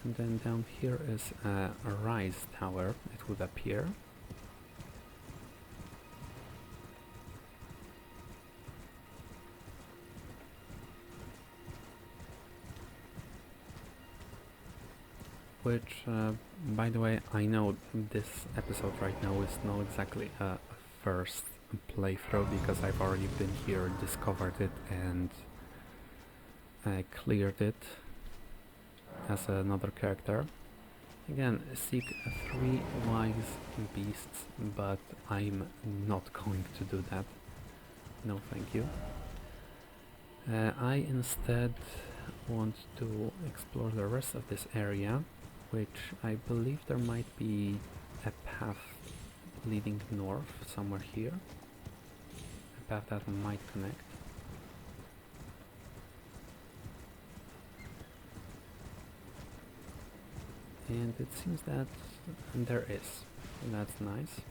And then down here is a rise tower, it would appear. Which, by the way, I know this episode right now is not exactly a first playthrough because I've already been here, discovered it, and cleared it as another character. Again, seek 3 wise beasts, but I'm not going to do that. No thank you. I instead want to explore the rest of this area, which I believe there might be a path leading north somewhere here. A path that might connect. And it seems that there is. That's nice.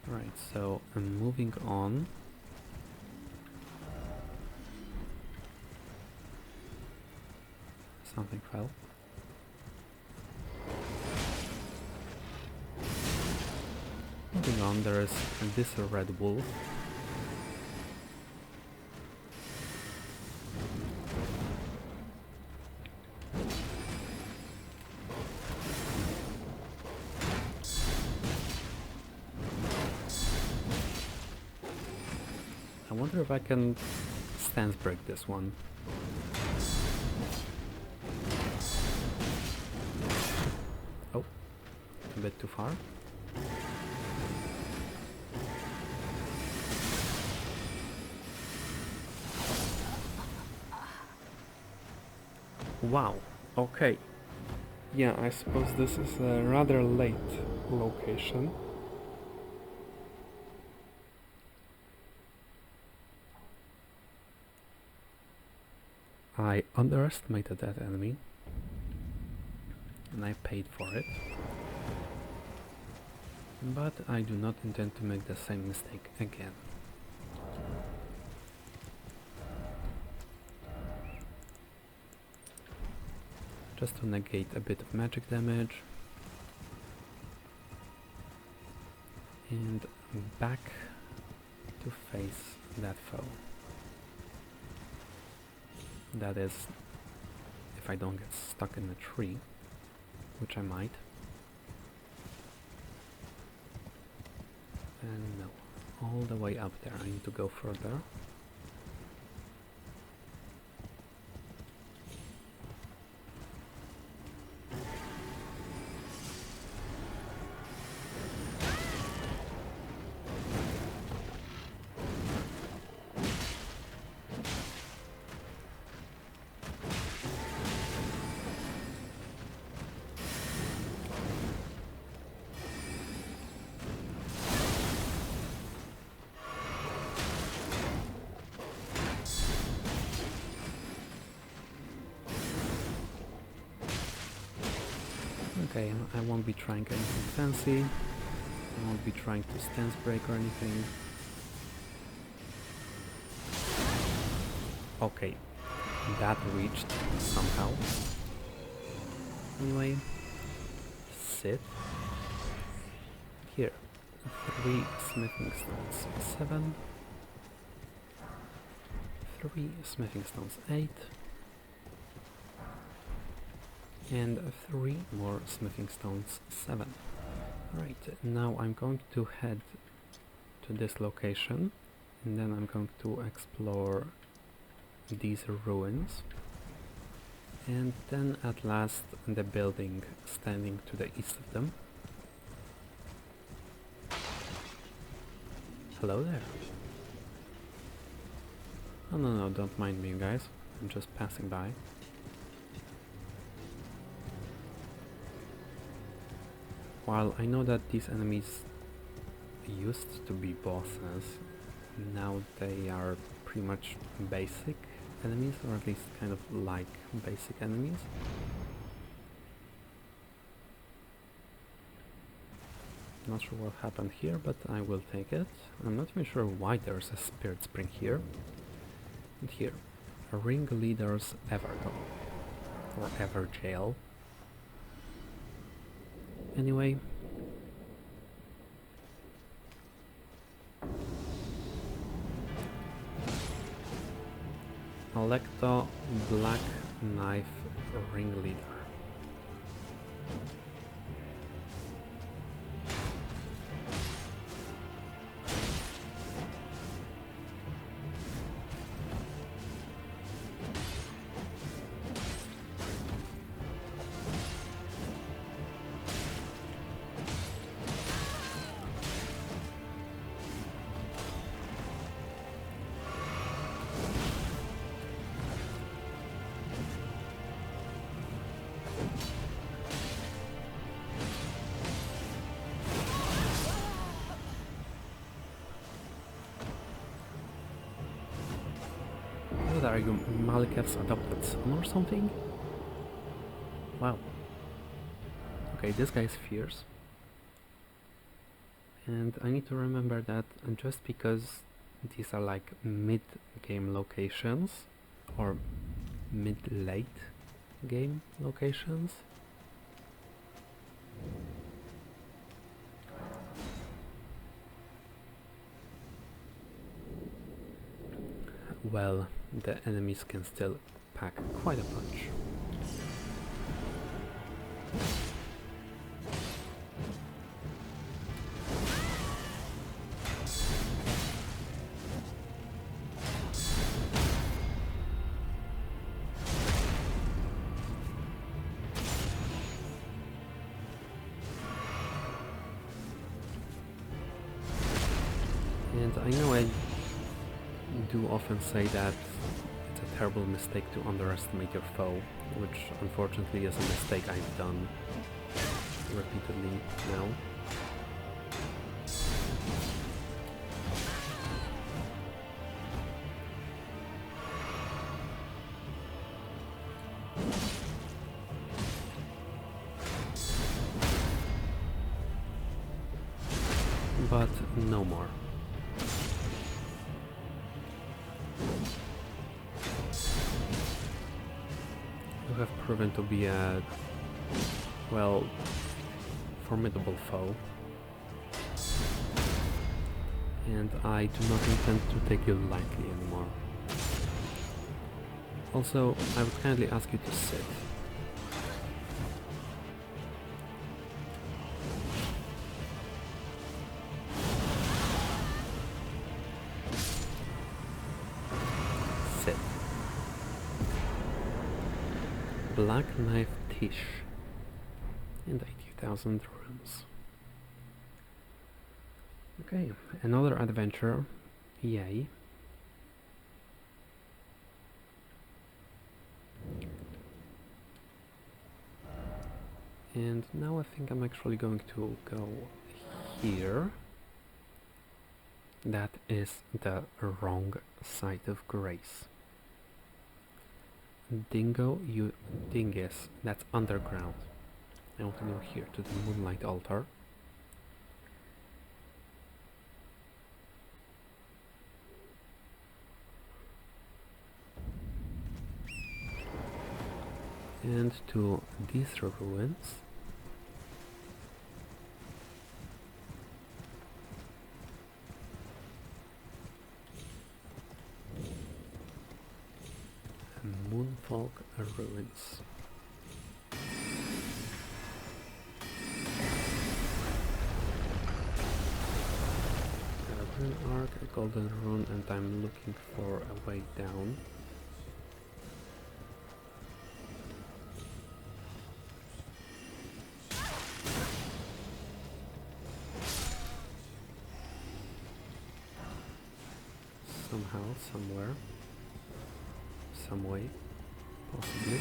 Right, so I'm moving on. Something fell. Moving on, there is this red wolf. I wonder if I can stance break this one. Oh, a bit too far. Wow, okay. Yeah, I suppose this is a rather late location. I underestimated that enemy, and I paid for it. But I do not intend to make the same mistake again. Just to negate a bit of magic damage. And back to face that foe. That is, if I don't get stuck in a tree, which I might. And no, all the way up there. I need to go further. Okay, I won't be trying anything fancy. I won't be trying to stance break or anything. Okay, that reached somehow. Anyway, sit. Here, 3 smithing stones, 7. 3 smithing stones, 8. And 3 more smithing stones, 7. Right, now I'm going to head to this location, and then I'm going to explore these ruins, and then at last the building standing to the east of them. Hello there. Oh no, don't mind me guys, I'm just passing by. While I know that these enemies used to be bosses, now they are pretty much basic enemies, or at least kind of like basic enemies. Not sure what happened here, but I will take it. I'm not even sure why there's a spirit spring here. And here, a Ringleader's Evergo, or Everjail. Anyway, Alecto Black Knife Ringleader. are you, Malikev's adopted son or something? Wow. Okay, this guy is fierce. And I need to remember that just because these are like mid-game locations, or mid-late game locations, well, the enemies can still pack quite a punch. And I know I do often say that it's a terrible mistake to underestimate your foe, which unfortunately is a mistake I've done repeatedly now. But no more. You have proven to be a, well, formidable foe. And I do not intend to take you lightly anymore. Also, I would kindly ask you to sit. Sit. Black Knife Tish and 80,000 rooms. Okay, another adventure, yay. And now I think I'm actually going to go here. That is the wrong side of grace. Dingo, you dingus, that's underground. I want to go here to the Moonlight Altar. And to these ruins. Moonfolk ruins. A rune arc, a golden rune, and I'm looking for a way down. Somehow, somewhere, some way, possibly.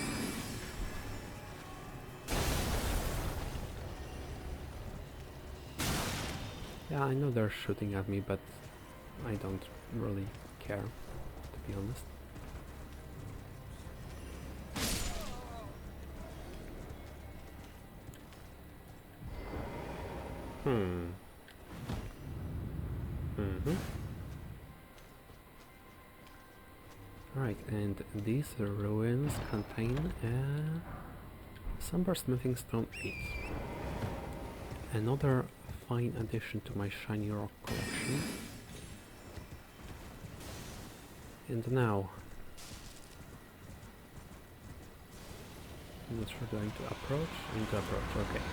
Yeah, I know they're shooting at me, but I don't really care, to be honest. Right, and these ruins contain a Sunburst Smithing Stone 8. Another fine addition to my shiny rock collection. And now, I'm not sure, going to approach? I'm to approach, okay.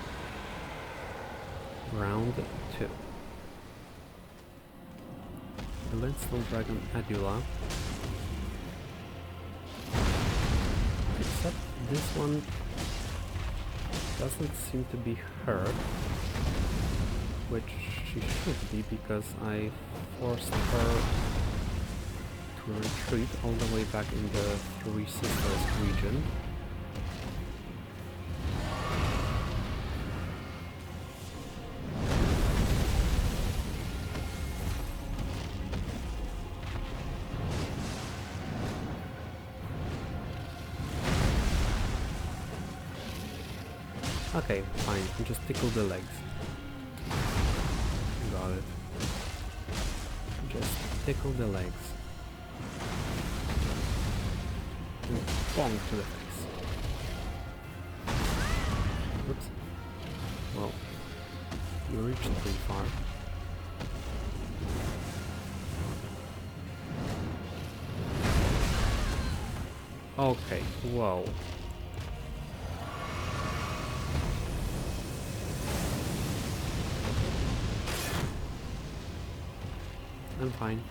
Round 2. The Lindstone Dragon Adula. Except this one doesn't seem to be hurt, which she should be, because I forced her to retreat all the way back in the Three Sisters region. Okay, fine. Just tickle the legs. Got it. Just tickle the legs. And bonk to the face. Oops. Well, you reached pretty far. Okay, whoa. I'm fine.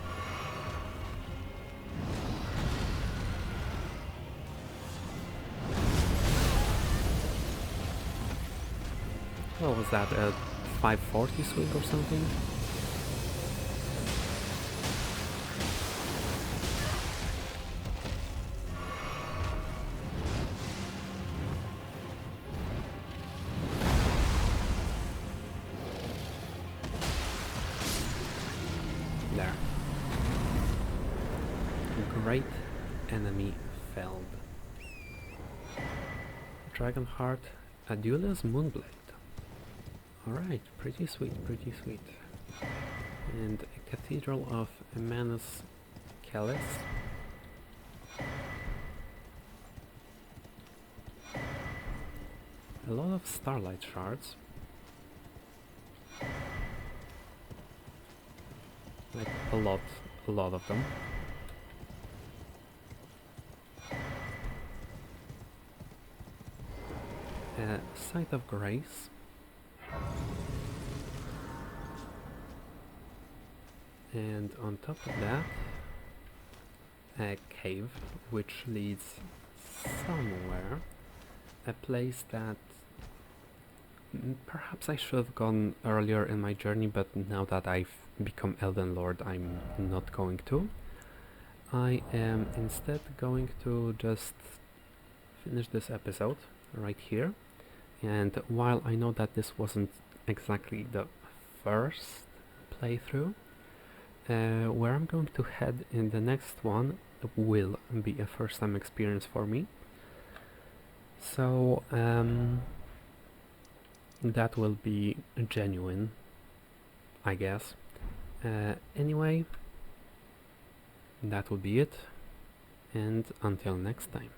What was that, a 540 swing or something? There. Great enemy felled. Dragonheart, Adula's Moonblade. Alright, pretty sweet, pretty sweet. And a Cathedral of Emanus Kellis. A lot of Starlight Shards. Like a lot of them. Site of Grace. And on top of that, a cave which leads somewhere. A place that perhaps I should have gone earlier in my journey, but now that I've become Elden Lord, I'm not going to. I am instead going to just finish this episode right here. And while I know that this wasn't exactly the first playthrough, where I'm going to head in the next one will be a first time experience for me. So that will be genuine, I guess. Anyway, that will be it, and until next time.